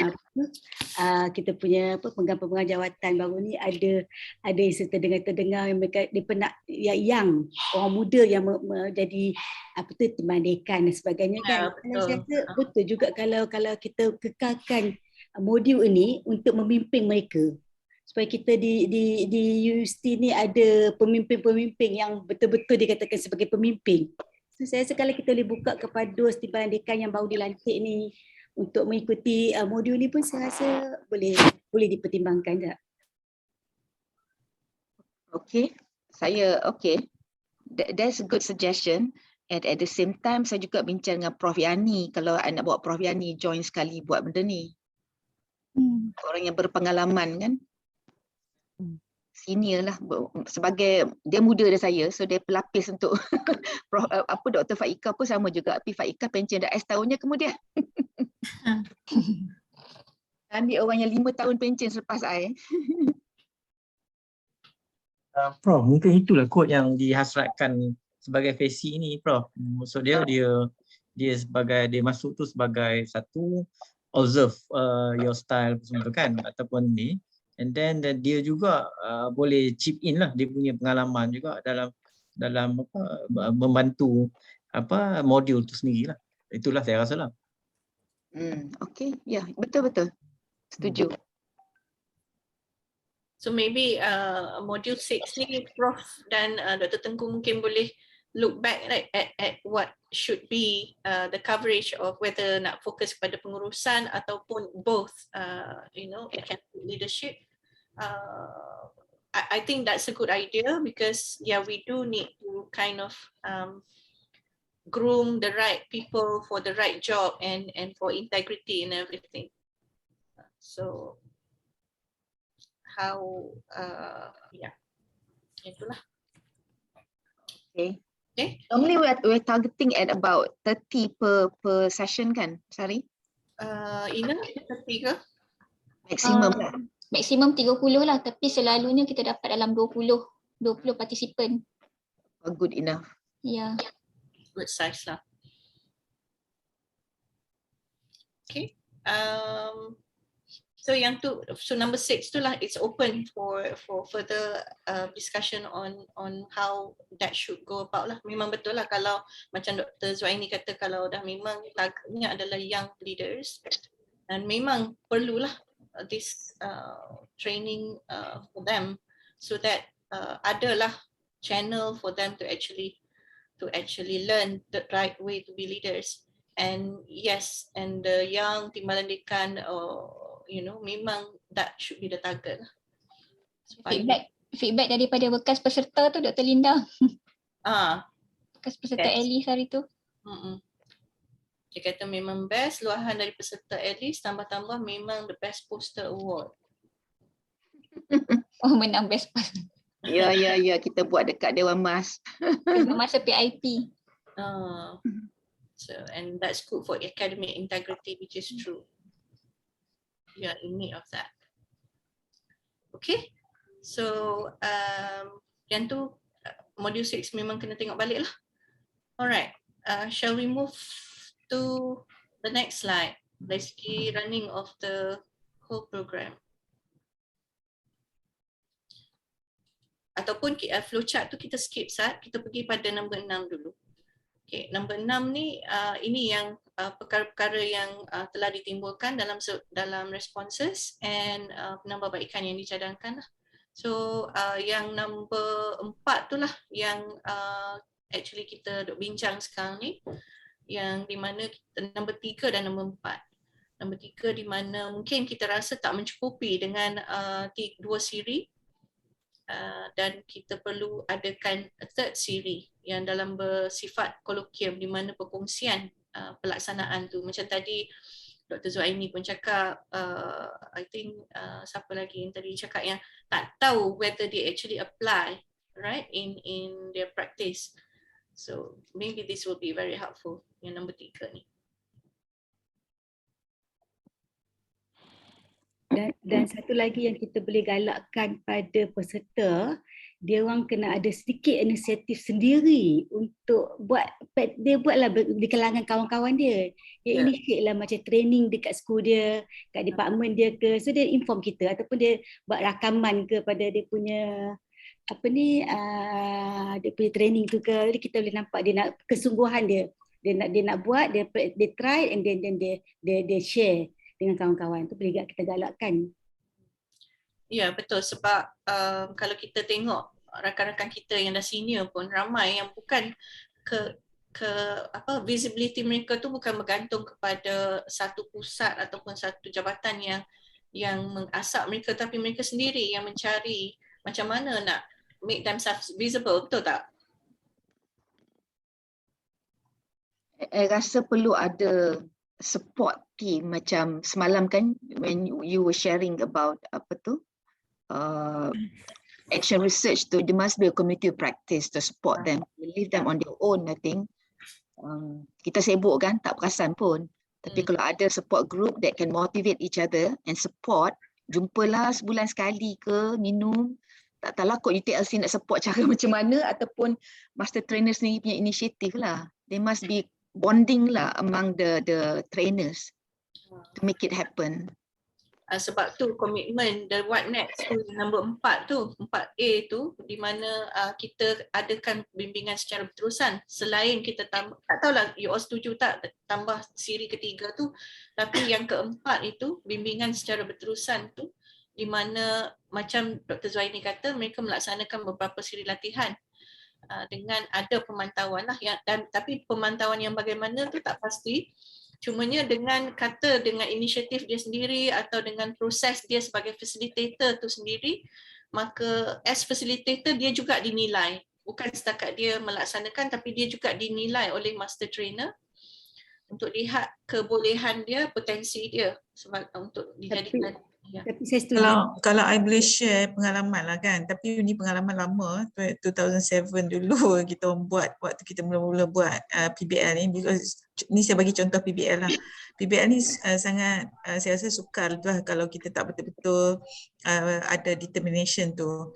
kita punya pemegang jawatan baru ni ada yang terdengar mereka nak yang orang muda yang jadi teman dekan dan sebagainya kan. Saya rasa betul juga kalau kita kekalkan modul ini untuk memimpin mereka, supaya kita di universiti ni ada pemimpin-pemimpin yang betul-betul dikatakan sebagai pemimpin. So, saya rasa kalau kita boleh buka kepada timbalan dekan yang baru dilantik ni untuk mengikuti modul ni pun saya rasa boleh dipertimbangkan tak? Okay, that's a good suggestion. And at the same time saya juga bincang dengan Prof Yani, kalau I nak bawa Prof Yani join sekali buat benda ni. Orang yang berpengalaman kan. Senior lah, sebagai dia muda dari saya, so dia pelapis untuk Dr. Faika pun sama juga, tapi Faika pencen dah setahunnya kemudian. Ambil orang yang 5 tahun pencen selepas saya. Prof, mungkin itulah kod yang dihasratkan sebagai FESI ni, Prof. Maksud dia sebagai dia masuk tu sebagai satu observe your style semua tu kan, ataupun ni. And then dia juga boleh chip in lah, dia punya pengalaman juga dalam membantu modul tu sendiri lah. Itulah saya rasa lah. Okay, ya, betul-betul. Setuju. So maybe module 6 ni Prof dan Dr. Tengku mungkin boleh look back at what should be the coverage of whether nak fokus pada pengurusan ataupun both academic leadership. I think that's a good idea because we do need to kind of groom the right people for the right job and for integrity and everything. So how itulah. Okay. Normally we're targeting at about 30 per session kan, Sari? Ina 30 ke? Maksimum lah. Maksimum 30 lah, tapi selalunya kita dapat dalam 20 participant. Good enough. Yeah. Good size lah. Okay. So number 6 tu lah, it's open for further discussion on how that should go about lah. Memang betul lah kalau macam Dr. Zuaini kata, kalau dah memang targetnya adalah young leaders, dan memang perlulah this training for them so that adalah channel for them to actually learn the right way to be leaders. And yes, and the young timbalan dekan memang that should be the target. Feedback daripada bekas peserta tu Dr. Linda. Bekas peserta Alice hari tu. Dia kata memang best, luahan dari peserta Alice, tambah-tambah memang the best poster award. Oh, menang best poster. Ya, kita buat dekat Dewan Mas. Masa PIP. So, and that's good for academic integrity, which is true. You are in need of that. Okay, so yang tu module 6 memang kena tengok balik lah. Alright, shall we move to the next slide, basically running of the whole program. Ataupun flowchart tu kita skip Sat, kita pergi pada number 6 dulu. Okay, number 6 ni ini yang perkara-perkara yang telah ditimbulkan dalam responses and penambahbaikan yang dicadangkan lah. So yang number 4 tu lah yang actually kita duk bincang sekarang ni, yang di mana number 3 dan number 4. Nombor 3 di mana mungkin kita rasa tak mencukupi dengan 2 siri, dan kita perlu adakan a third siri yang dalam bersifat kolokium di mana perkongsian pelaksanaan tu. Macam tadi Dr. Zuaini pun cakap, I think siapa lagi yang tadi cakap yang tak tahu whether they actually apply right in their practice. So maybe this will be very helpful yang nombor 3 ni. Dan satu lagi yang kita boleh galakkan pada peserta, dia orang kena ada sedikit inisiatif sendiri untuk dia buatlah di kalangan kawan-kawan dia. Dia initiate lah macam training dekat school dia, kat department dia ke, so dia inform kita ataupun dia buat rakaman ke pada dia punya dia punya training tu ke. Jadi kita boleh nampak dia nak kesungguhan dia nak buat, dia try and then dia share dengan kawan-kawan. Tu boleh kita galakkan. Ya, betul, sebab kalau kita tengok rakan-rakan kita yang dah senior pun ramai yang bukan visibility mereka tu bukan bergantung kepada satu pusat ataupun satu jabatan yang mengasap mereka, tapi mereka sendiri yang mencari macam mana nak make themselves visible, betul tak? Rasa perlu ada support team macam semalam kan when you were sharing about action research tu, there must be a community practice to support them. Leave them on their own, I think. Kita sibuk kan, tak perasan pun. Tapi kalau ada support group that can motivate each other and support, jumpalah sebulan sekali ke, minum. Tak tahulah kot UTLC nak support cara macam mana ataupun master trainer sendiri punya inisiatif lah. There must be bonding lah among the trainers to make it happen. Sebab tu komitmen the what next tu nombor 4 tu, 4A tu, di mana kita adakan bimbingan secara berterusan selain kita tambah, tak tahulah you all setuju tak tambah siri ketiga tu, tapi yang keempat itu bimbingan secara berterusan tu, di mana macam Dr. Zuaini kata mereka melaksanakan beberapa siri latihan dengan ada pemantauan lah, tapi pemantauan yang bagaimana tu tak pasti. Cumanya dengan inisiatif dia sendiri atau dengan proses dia sebagai facilitator tu sendiri, maka as facilitator dia juga dinilai. Bukan setakat dia melaksanakan, tapi dia juga dinilai oleh master trainer untuk lihat kebolehan dia, potensi dia untuk dijadikan. Tapi saya setuju. Kalau I boleh share pengalaman lah kan, tapi ini pengalaman lama, 2007 dulu kita buat, waktu kita mula-mula buat PBL ni, because ni saya bagi contoh PBL lah. PBL ni sangat, saya rasa sukar lah kalau kita tak betul-betul ada determination to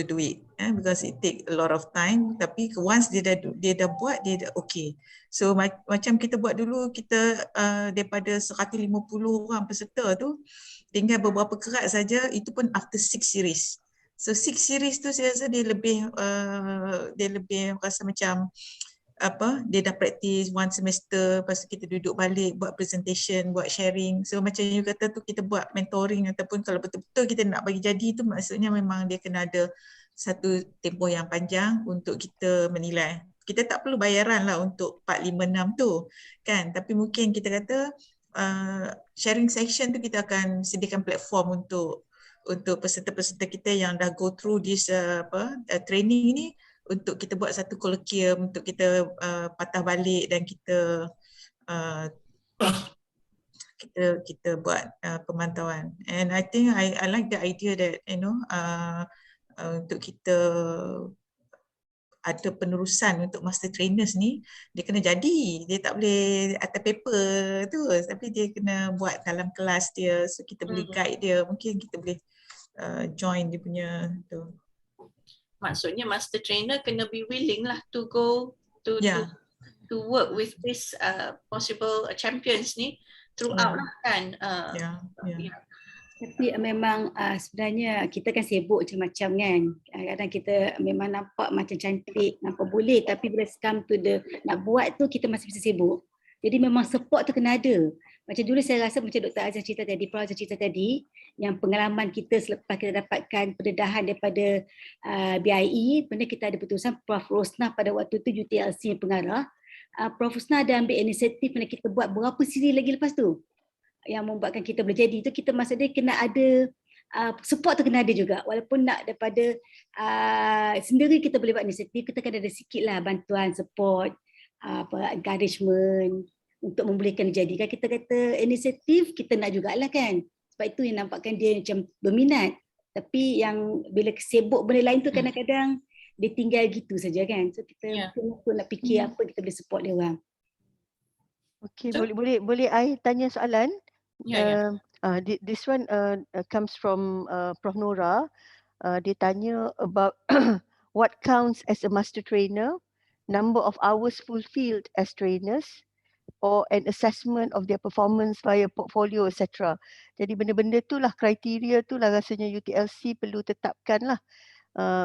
do it, because it take a lot of time, tapi once dia dah buat, dia dah okay. So macam kita buat dulu, kita daripada 150 orang peserta tu, tinggal beberapa kerat saja, itu pun after 6 series. So 6 series tu saya rasa dia lebih rasa macam dia dah practice one semester, lepas tu kita duduk balik buat presentation, buat sharing. So macam you kata tu, kita buat mentoring ataupun kalau betul-betul kita nak bagi jadi tu, maksudnya memang dia kena ada satu tempoh yang panjang untuk kita menilai. Kita tak perlu bayaran lah untuk 4, 5, 6 tu kan, tapi mungkin kita kata sharing section tu kita akan sediakan platform untuk peserta-peserta kita yang dah go through this training ni, untuk kita buat satu kolokium, untuk kita patah balik dan kita buat pemantauan. And I think I like the idea that untuk kita ada penerusan untuk master trainers ni, dia kena jadi, dia tak boleh atas paper tu, tapi dia kena buat dalam kelas dia, so kita boleh guide dia, mungkin kita boleh join dia punya tu. Maksudnya master trainer kena be willing lah to go to work with this possible champions ni throughout lah kan. Tapi memang sebenarnya kita kan sibuk macam-macam kan. Kadang-kadang kita memang nampak macam cantik, nampak boleh, tapi bila come to the nak buat tu kita masih bisa sibuk. Jadi memang support tu kena ada. Macam dulu saya rasa macam Dr. Azhar cerita tadi, Prof. Azhar cerita tadi, yang pengalaman kita selepas kita dapatkan pendedahan daripada BIE, benda kita ada putusan Prof. Rosnah pada waktu tu UTLC yang pengarah. Prof. Rosnah ada ambil inisiatif mana kita buat berapa siri lagi lepas tu yang membuatkan kita boleh jadi. Itu kita masa dia kena ada support tu kena ada juga, walaupun nak daripada sendiri kita boleh buat inisiatif, kita kena ada sikit lah bantuan, support, encouragement untuk membolehkan jadi. Kan kita kata inisiatif kita nak jugalah kan, sebab itu yang nampakkan dia macam berminat, tapi yang bila sibuk benda lain tu kadang-kadang dia tinggal gitu saja kan. So kita mungkin nak fikir apa kita boleh support dia orang. Okay, boleh I tanya soalan? This one comes from Prof. Nora. Dia tanya about what counts as a master trainer, number of hours fulfilled as trainers, or an assessment of their performance via portfolio, etc. Jadi benda-benda tu lah, kriteria tu lah rasanya UTLC perlu tetapkan lah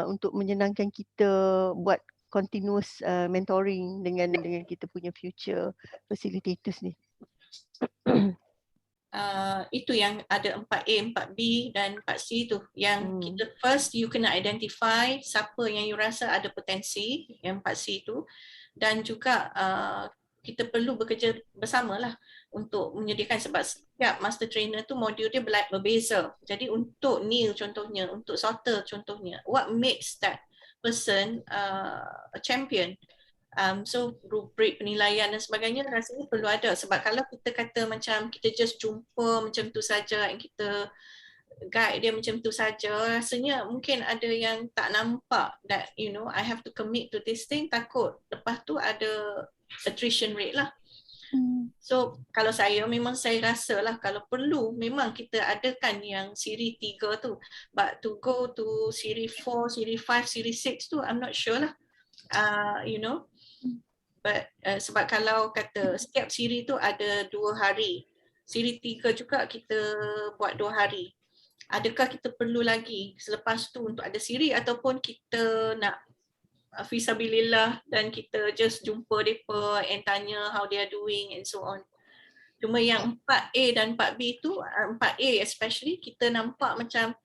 untuk menyenangkan kita buat continuous mentoring dengan kita punya future facilitators ni. Itu yang ada 4A, 4B dan 4C tu. Yang kita first, you kena identify siapa yang you rasa ada potensi, yang 4C tu. Dan juga kita perlu bekerja bersamalah untuk menyediakan, sebab setiap master trainer tu modul dia berbeza. Jadi untuk Neil contohnya, untuk Sauter contohnya, what makes that person a champion? So rubrik penilaian dan sebagainya rasanya perlu ada, sebab kalau kita kata macam kita just jumpa macam tu saja, yang kita guide dia macam tu saja, rasanya mungkin ada yang tak nampak that you know I have to commit to this thing, takut lepas tu ada attrition rate lah. So kalau saya memang saya rasa lah kalau perlu memang kita adakan yang siri 3 tu, but to go to siri 4, siri 5, siri 6 tu I'm not sure lah. You know, but sebab kalau kata setiap siri tu ada 2 hari, siri 3 juga kita buat 2 hari. Adakah kita perlu lagi selepas tu untuk ada siri, ataupun kita nak fisabilillah dan kita just jumpa mereka and tanya how they are doing and so on. Cuma yang 4A dan 4B tu, 4A especially, kita nampak macam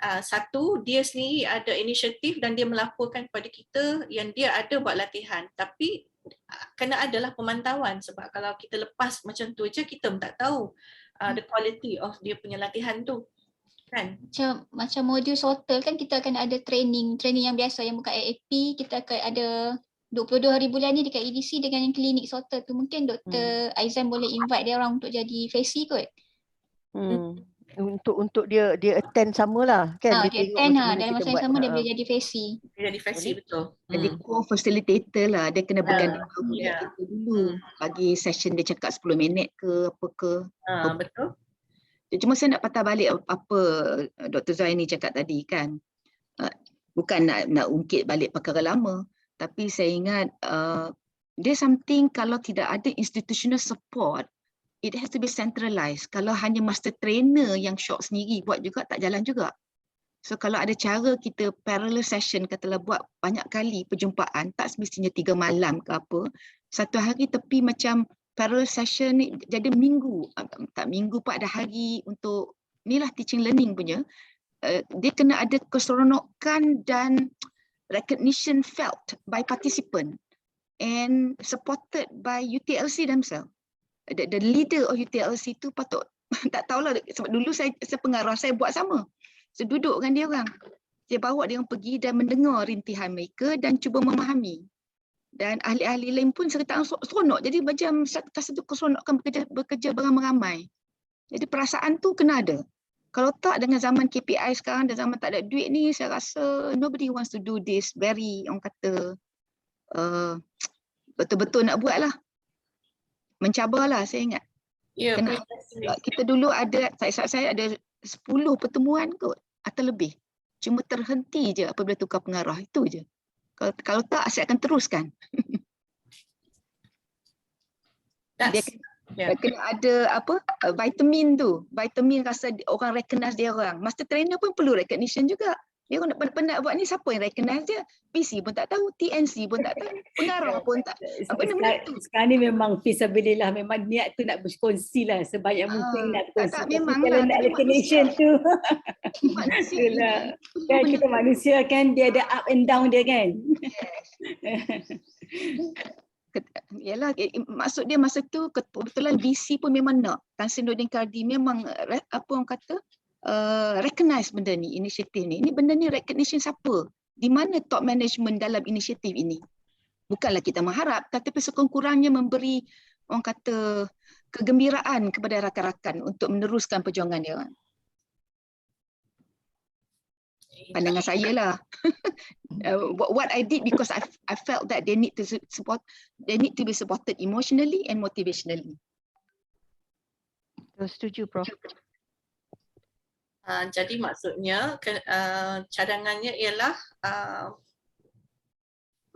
satu, dia sendiri ada inisiatif dan dia melaporkan kepada kita yang dia ada buat latihan, tapi kena adalah pemantauan, sebab kalau kita lepas macam tu je kita pun tak tahu the quality of dia punya latihan tu kan. Macam modul Sauter kan kita akan ada training yang biasa yang bukan AAP, kita akan ada 22 hari bulan ni dekat EDC dengan yang klinik Sauter tu. Mungkin Dr. Aizan boleh invite dia orang untuk jadi FACI kot. Untuk dia attend samalah kan. Dia attend dalam masa yang sama dia boleh jadi FACI. Dia jadi FACI betul. Jadi co-facilitator lah, dia kena berganding kita dulu. Bagi session dia cakap 10 minit ke apa ke. Betul. Cuma saya nak patah balik apa Dr. Zaini cakap tadi kan. Bukan nak ungkit balik perkara lama, tapi saya ingat there's something kalau tidak ada institutional support, it has to be centralized. Kalau hanya master trainer yang shop sendiri buat juga tak jalan juga. So kalau ada cara kita parallel session, katalah buat banyak kali perjumpaan, tak semestinya 3 malam ke apa, satu hari tapi macam parallel session ni jadi minggu, tak minggu pun ada hari untuk inilah teaching learning punya. Dia kena ada keseronokan dan recognition felt by participant and supported by UTLC themselves. The leader of UTLC tu patut tak tahulah, sebab dulu saya pengarah, saya buat sama. Saya duduk dengan dia orang. Saya bawa dia orang pergi dan mendengar rintihan mereka dan cuba memahami. Dan ahli-ahli lain pun serta seronok. Jadi macam satu keseronokan bekerja beramai-ramai. Jadi perasaan tu kena ada. Kalau tak dengan zaman KPI sekarang dan zaman tak ada duit ni, saya rasa nobody wants to do this very, orang kata, betul-betul nak buat lah. Mencabarlah saya ingat. Ya, kita dulu ada, saya ada 10 pertemuan kot atau lebih. Cuma terhenti je apabila tukar pengarah, itu je. Kalau tak, saya akan teruskan. Dia kena ada apa vitamin tu. Vitamin rasa orang recognize dia orang. Master trainer pun perlu recognition juga. Dia orang penat buat ni, siapa yang recognize dia? PC pun tak tahu, TNC pun tak tahu, pengarah pun tak. Apa nama tu? Sekarang ni memang fisabilillah, memang niat tu nak berkongsi lah sebanyak mungkin nak berkongsi. Tak Tapi memang kalau lah, nak tapi recognition tu, manusia itulah. Kan kita manusia kan, dia ada up and down dia kan. Yalah, maksud dia masa tu kebetulan BC pun memang nak. Tan Sri Nordin Kardi memang apa orang kata recognize benda ni, inisiatif ni. Ini benda ni recognition siapa? Di mana top management dalam inisiatif ini? Bukanlah kita mengharap, tetapi sekurang-kurangnya memberi orang kata kegembiraan kepada rakan-rakan untuk meneruskan perjuangan dia. Pandangan saya lah. What I did because I felt that they need to be supported emotionally and motivationally. Setuju, Prof. Jadi maksudnya cadangannya ialah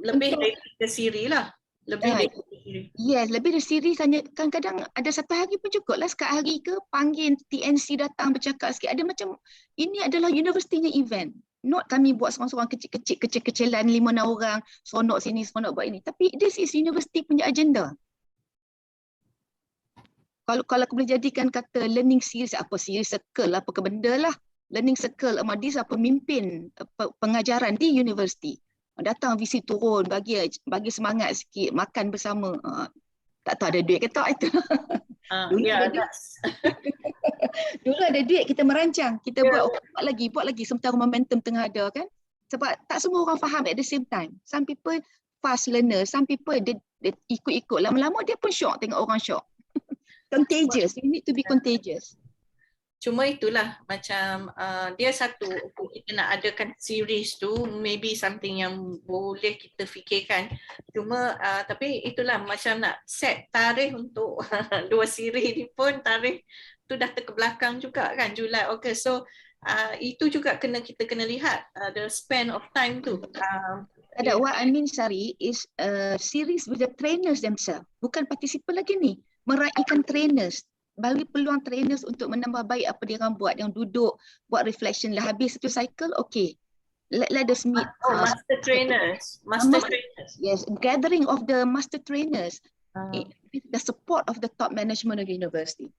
lebih dari 3 siri lah. Lebih dari 3 siri. Yes, lebih dari siri hanya kadang-kadang ada satu hari pun cukup lah. Sekali hari ke panggil TNC datang bercakap sikit. Ada macam ini adalah universitinya event. Not kami buat seorang-seorang kecil-kecilan 5-6 orang seronok sini, seronok buat ini. Tapi this is university punya agenda. Kalau aku boleh jadikan kata learning series, apa series circle, apa ke benda lah. Learning circle, these are pemimpin pengajaran di universiti. Datang visi turun, bagi semangat sikit, makan bersama. Tak tahu ada duit ke tak itu. Dulu ada duit, kita merancang, kita buat lagi sementara momentum tengah ada kan. Sebab tak semua orang faham at the same time. Some people fast learner, some people dia ikut-ikut. Lama-lama dia pun shock tengok orang shock. Contagious, you need to be contagious. Cuma itulah macam dia satu, kita nak adakan series tu maybe something yang boleh kita fikirkan. Cuma tapi itulah macam nak set tarikh untuk 2 series ni pun tarikh tu dah terkebelakang juga kan, Julai, Ogos. So itu juga kita kena lihat the span of time tu. What I mean, Sari, is series with the trainers themselves. Bukan participant lagi ni. Meraihkan trainers. Bagi peluang trainers untuk menambah baik apa dia orang buat. Yang duduk, buat reflection lah. Habis satu cycle, okay. Let us meet. Master trainers. Master trainers. Yes, gathering of the master trainers. With the support of the top management of the university.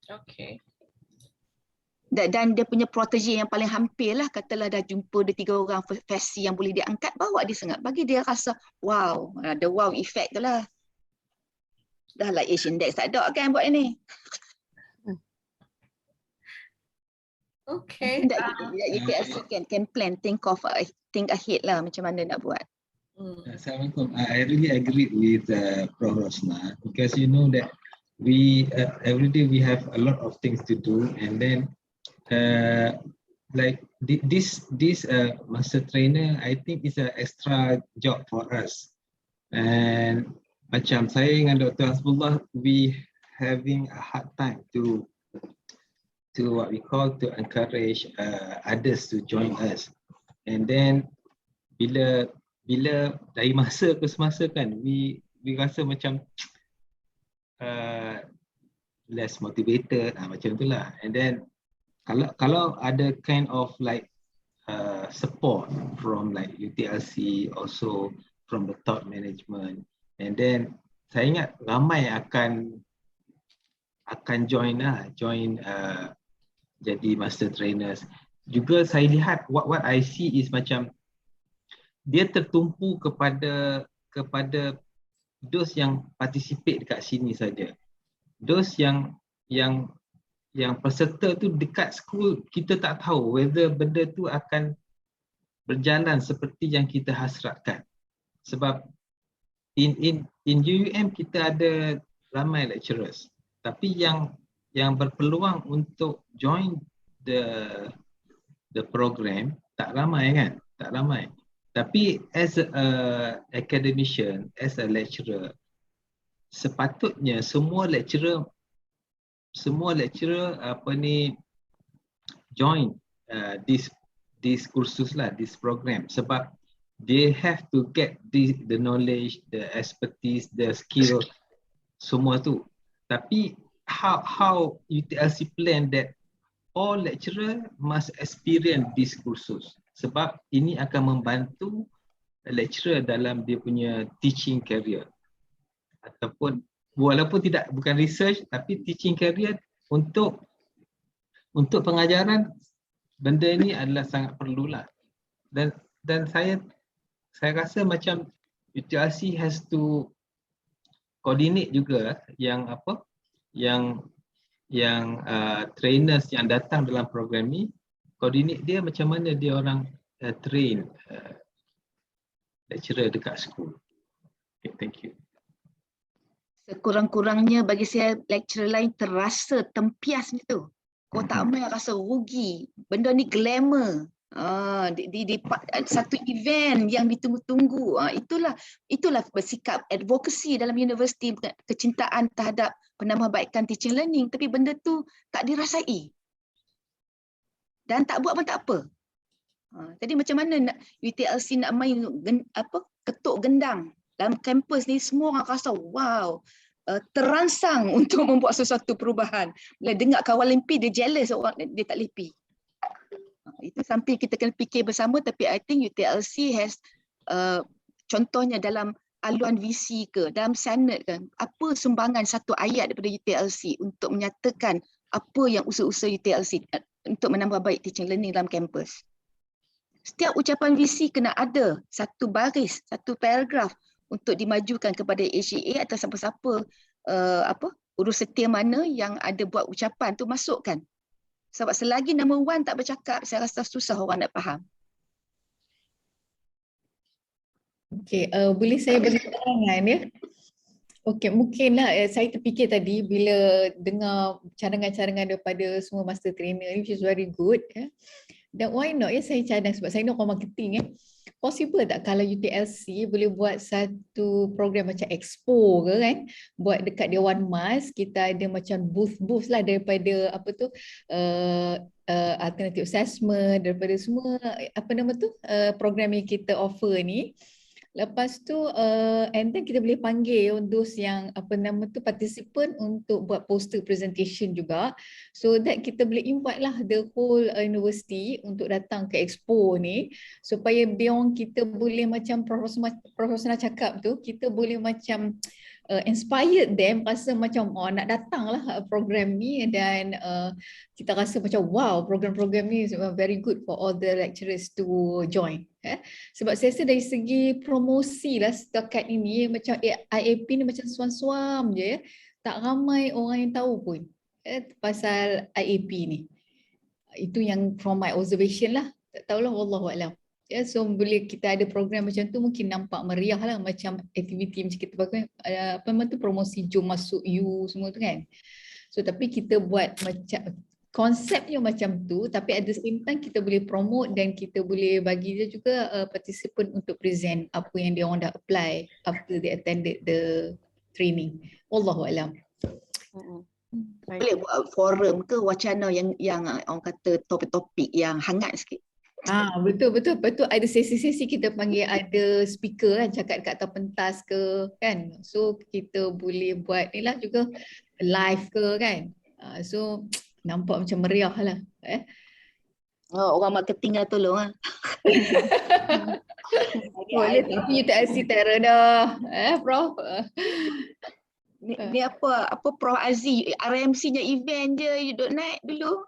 Okay. Dan dia punya protege yang paling hampir lah, katalah dah jumpa 2-3 orang versi yang boleh diangkat, bawa dia sangat. Bagi dia rasa, wow, ada wow effect tu lah. Dah lah Asian Index tak ada kan buat ini. Okay. UTLC can plan, think ahead lah macam mana nak buat. Assalamualaikum. I really agree with Prof. Rosna, because you know that we every day we have a lot of things to do, and then like this master trainer, I think is an extra job for us. And macam saya dengan Dr. Hasbullah, we having a hard time to what we call to encourage others to join us. And then bila dari masa ke semasa kan, we rasa macam less motivated, macam itulah. And then kalau ada kind of like support from like UTLC, also from the top management, and then saya ingat ramai akan join jadi master trainers. Juga saya lihat what I see is macam dia tertumpu kepada those yang participate dekat sini saja. Those yang peserta tu dekat school, kita tak tahu whether benda tu akan berjalan seperti yang kita hasratkan. Sebab in UUM kita ada ramai lecturers, tapi yang berpeluang untuk join the program tak ramai kan, tak ramai. Tapi as a academician, as a lecturer, sepatutnya semua lecturer join this kursus lah, this program, sebab they have to get the knowledge, the expertise, the skill, semua tu. Tapi how UTLC plan that all lecturer must experience this kursus sebab ini akan membantu lecturer dalam dia punya teaching career ataupun walaupun bukan research tapi teaching career untuk pengajaran. Benda ni adalah sangat perlulah dan saya rasa macam UTLC has to coordinate juga yang trainers yang datang dalam program ni, coordinate dia macam mana dia orang train lecturer dekat school. Okay, thank you. Sekurang-kurangnya bagi saya lecturer lain terasa tempias tu. Kotak amal rasa rugi. Benda ni glamour. Di satu event yang ditunggu-tunggu. Itulah bersikap advocacy dalam universiti, kecintaan terhadap penambahbaikan teaching learning, tapi benda tu tak dirasai. Dan tak buat pun tak apa. Jadi macam mana UTLC nak main ketuk gendang dalam kampus ni, semua orang rasa wow, terangsang untuk membuat sesuatu perubahan. Bila dengar kawan lempi, dia jealous orang dia tak lempi. Itu something kita kena fikir bersama, tapi I think UTLC has contohnya dalam aluan visi ke, dalam senate kan, apa sumbangan satu ayat daripada UTLC untuk menyatakan apa yang usaha-usaha UTLC untuk menambah baik teaching learning dalam kampus. Setiap ucapan visi kena ada satu baris, satu paragraf untuk dimajukan kepada HEA atau siapa-siapa urus setia mana yang ada buat ucapan tu masukkan. Sebab selagi number one tak bercakap, saya rasa susah orang nak faham. Okey, boleh saya beri cadangan ya? Okey, mungkinlah saya terfikir tadi bila dengar cadangan-cadangan daripada semua master trainer ni, which is very good ya. Dan why not ya, saya cadang sebab saya ni orang marketing ya. Possible tak kalau UTLC boleh buat satu program macam expo ke kan, buat dekat Dewan Mas, kita ada macam booth lah daripada alternative assessment, daripada semua program yang kita offer ni. Lepas tu and then kita boleh panggil those yang participant untuk buat poster presentation juga, so that kita boleh invite lah the whole university untuk datang ke expo ni, supaya beyond kita boleh macam profesional cakap tu, kita boleh macam inspired them, rasa macam nak datang lah program ni, dan kita rasa macam wow, program-program ni very good for all the lecturers to join. Sebab saya rasa dari segi promosi lah setakat ini, macam IAP ni macam suam-suam je ya, tak ramai orang yang tahu pun pasal IAP ni. Itu yang from my observation lah, tak tahulah, wallahualam. Ya, so boleh kita ada program macam tu, mungkin nampak meriah lah, macam aktiviti macam kita pakai promosi jom masuk you semua tu kan. So tapi kita buat macam konsepnya macam tu, tapi at the same time kita boleh promote dan kita boleh bagi dia juga participant untuk present apa yang dia orang dah apply after they attended the training. Wallahualam. Boleh buat forum ke wacana yang orang kata topik-topik yang hangat sikit. Betul. Lepas tu ada sesi-sesi kita panggil ada speaker kan, cakap dekat atas pentas ke kan. So kita boleh buat ni lah juga live ke kan. So nampak macam meriah lah. Orang marketing dah tolong lah. Boleh, tapi UTLC terror dah. Prof. Ni apa Prof Aziz, RMC-nya event je, you duk naik dulu.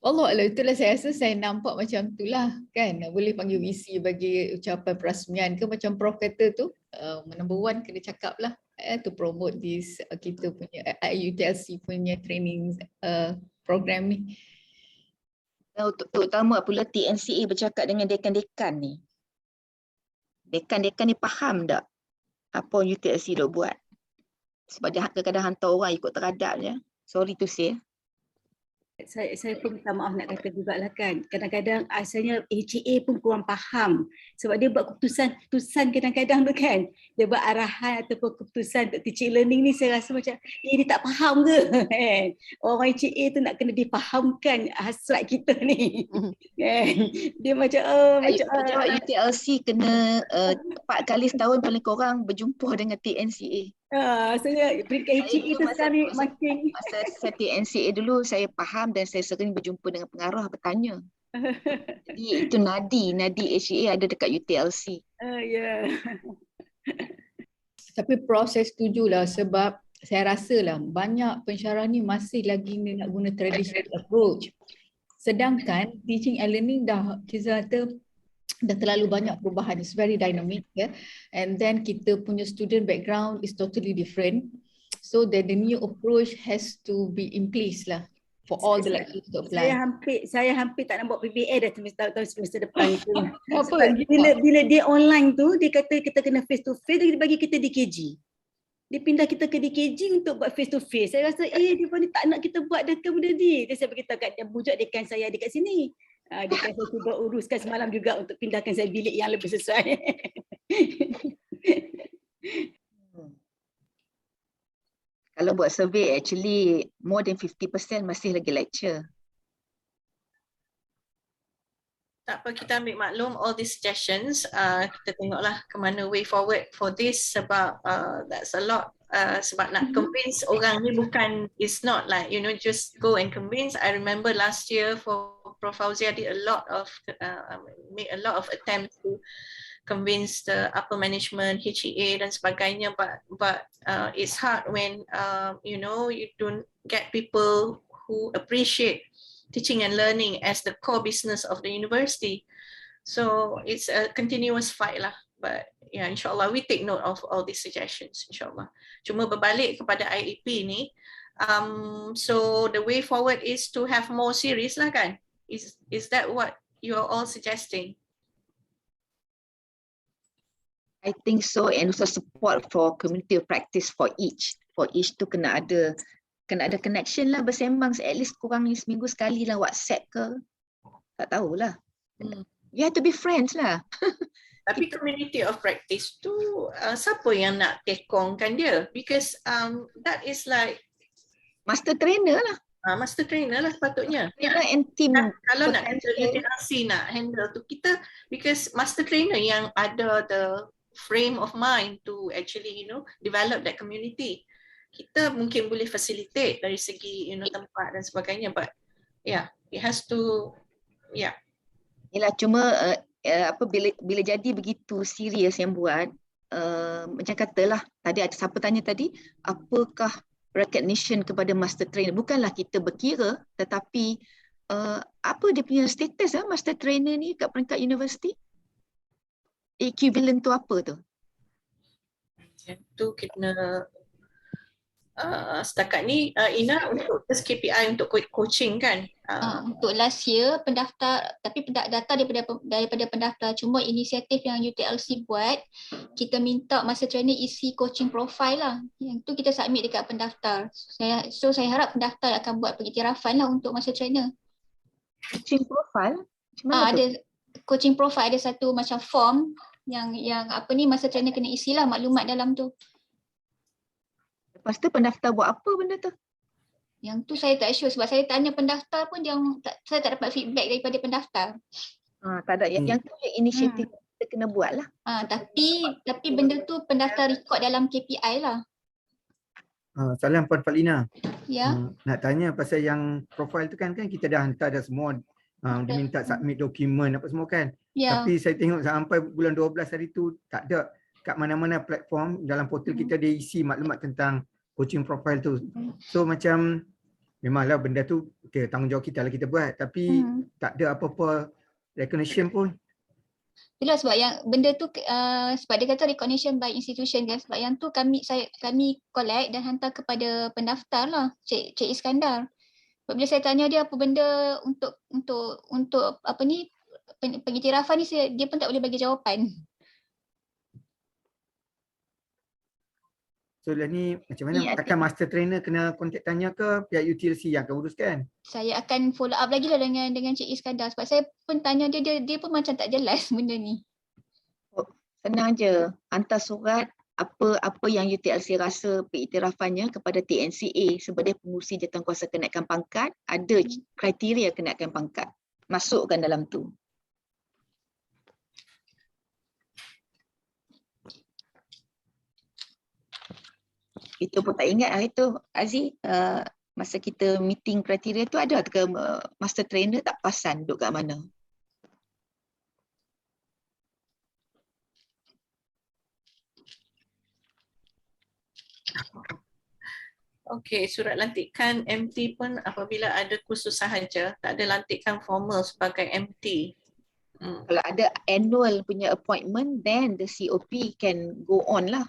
Allah, itulah saya rasa saya nampak macam itulah kan, boleh panggil VC bagi ucapan perasmian ke, macam Prof kata tu, number one kena cakap lah to promote this kita punya UTLC punya training program ni. Terutama pula TNCA bercakap dengan dekan-dekan ni. Dekan-dekan ni faham tak apa UTLC dah buat? Sebab dia kadang-kadang hantar orang ikut teradap je. Sorry to say. Saya pun minta maaf nak kata jugalah kan, kadang-kadang asalnya HEA pun kurang faham sebab dia buat keputusan kadang-kadang tu kan, dia buat arahan ataupun keputusan untuk teaching learning ni, saya rasa macam dia tak faham ke kan, orang HEA tu nak kena difahamkan hasrat kita ni kan, dia macam UTLC kena 4 kali setahun paling kurang berjumpa dengan TNCA. Saya peringkat HE tu sekarang ni makin Masa saya TNCA dulu saya faham dan saya sering berjumpa dengan pengarah bertanya. Jadi itu nadi HEA ada dekat UTLC. ya. Tapi proses setujulah sebab saya rasalah banyak pensyarah ni masih lagi nak guna traditional approach. Sedangkan teaching and learning dah kita kata dah terlalu banyak perubahan. It's very dynamic, yeah. And then kita punya student background is totally different. So the new approach has to be in place lah for all the lecturers to apply. Saya hampir tak nak buat PBA dah tahun semester depan tu. Apa? Sebab bila dia online tu dia kata kita kena face to face, dia bagi kita DKG. Dia pindah kita ke DKG untuk buat face to face. Saya rasa dia pun tak nak kita buat dekat benda ni. Dia saya beritahu kat dia, bujuk dekan saya dekat sini. Dekan saya cuba uruskan semalam juga untuk pindahkan saya bilik yang lebih sesuai. Kalau buat survey actually more than 50% masih lagi lecture. Tak apa, kita ambil maklum all these suggestions. Kita tengoklah ke mana way forward for this sebab that's a lot. Sebab nak convince orang ni bukan, it's not like just go and convince. I remember last year for Prof Fauzia did a lot of made a lot of attempts to convince the upper management, HEA dan sebagainya, but it's hard when you don't get people who appreciate teaching and learning as the core business of the university. So it's a continuous fight lah. But yeah, insyaAllah we take note of all these suggestions, insyaAllah. Cuma berbalik kepada IEP ni, so the way forward is to have more series lah kan? Is that what you're all suggesting? I think so, and also support for community of practice for each. For each tu kena ada connection lah, bersembang at least kurang ni seminggu sekali lah, WhatsApp ke. Tak tahulah. You have to be friends lah. Tapi community of practice tu siapa yang nak tekongkan dia? Because that is like master trainer lah. Master trainer lah sepatutnya. Trainer and team. Kalau nak interaksi, nak handle tu kita, because master trainer yang ada the frame of mind to actually develop that community. Kita mungkin boleh facilitate dari segi tempat dan sebagainya, but yeah, it has to Yalah, cuma bila jadi begitu serius yang buat, macam katalah tadi ada siapa tanya tadi, apakah recognition kepada master trainer? Bukanlah kita berkira, tetapi apa dia punya status master trainer ni kat peringkat universiti? Equivalent tu apa tu? Itu kena setakat ni Ina untuk KPI untuk coaching kan? Untuk last year pendaftar, tapi data daripada pendaftar, cuma inisiatif yang UTLC buat, kita minta master trainer isi coaching profile lah. Yang tu kita submit dekat pendaftar. So saya harap pendaftar akan buat pengiktirafan lah untuk master trainer. Coaching profile? Ada coaching profile, ada satu macam form yang master trainer kena isi lah maklumat dalam tu. Lepas tu pendaftar buat apa benda tu? Yang tu saya tak sure sebab saya tanya pendaftar pun saya tak dapat feedback daripada pendaftar. Tak ada. Yang tu inisiatif kita kena buat lah. Tapi benda tu pendaftar record dalam KPI lah. Salam Puan Falina. Ya. Nak tanya pasal yang profile tu kan kita dah hantar dah semua. Dia minta submit dokumen apa semua kan. Ya. Tapi saya tengok sampai bulan 12 hari tu tak ada kat mana-mana platform dalam portal kita dia isi maklumat tentang coaching profile tu. So macam memanglah benda tu tanggungjawab kita lah kita buat, tapi tak ada apa-apa recognition pun. Itulah sebab yang benda tu sebab dia kata recognition by institution kan, sebab yang tu kami collect dan hantar kepada pendaftar lah, Cik Iskandar. Sebab bila saya tanya dia apa benda untuk apa ni pengiktirafan ni, dia pun tak boleh bagi jawapan. So lah ni macam mana? Takkan master trainer kena kontak tanya ke pihak UTLC yang akan uruskan? Saya akan follow up lagi lah dengan Cik Iskandar sebab saya pun tanya dia pun macam tak jelas benda ni. Senang je, hantar surat apa yang UTLC rasa pengikirafannya kepada TNCA sebab dia pengurusi jawatankuasa kenaikan pangkat, ada kriteria kenaikan pangkat. Masukkan dalam tu. Itu pun tak ingat lah itu Aziz, masa kita meeting kriteria tu ada ke master trainer tak perasan duduk kat mana? Okey, surat lantikan MT pun apabila ada kursus sahaja, tak ada lantikan formal sebagai MT. Kalau ada annual punya appointment, then the COP can go on lah.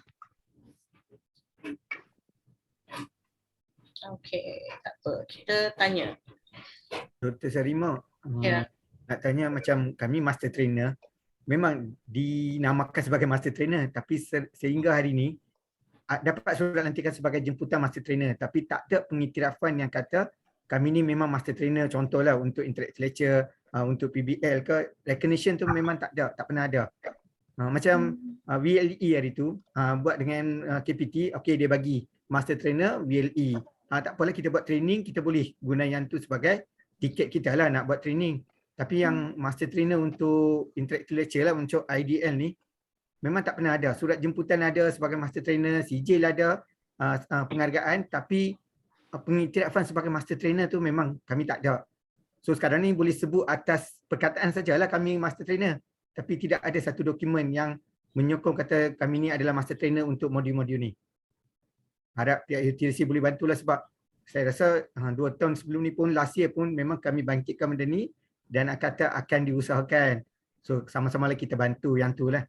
Okey, tak apa. Kita tanya. Dr. Sarima, Ya. nak tanya macam kami master trainer, memang dinamakan sebagai master trainer tapi sehingga hari ini dapat surat lantikan sebagai jemputan master trainer tapi tak ada pengiktirafan yang kata kami ni memang master trainer, contohlah untuk interactive lecture, untuk PBL ke, recognition tu memang tak ada, tak pernah ada. Macam VLE hari tu buat dengan KPT, okey dia bagi master trainer VLE. Tak apalah kita buat training, kita boleh guna yang tu sebagai tiket kita lah nak buat training. Tapi yang master trainer untuk interactive lecture lah, untuk IDL ni memang tak pernah ada. Surat jemputan ada sebagai master trainer, sijil ada, penghargaan, tapi pengiktirafan sebagai master trainer tu memang kami tak ada. So sekarang ni boleh sebut atas perkataan sajalah kami master trainer, tapi tidak ada satu dokumen yang menyokong kata kami ni adalah master trainer untuk modul-modul ni. Harap pihak UTLC boleh bantulah sebab saya rasa 2 tahun sebelum ni pun, last year pun memang kami bangkitkan benda ni dan kata akan diusahakan. So sama-sama lah kita bantu yang tu lah.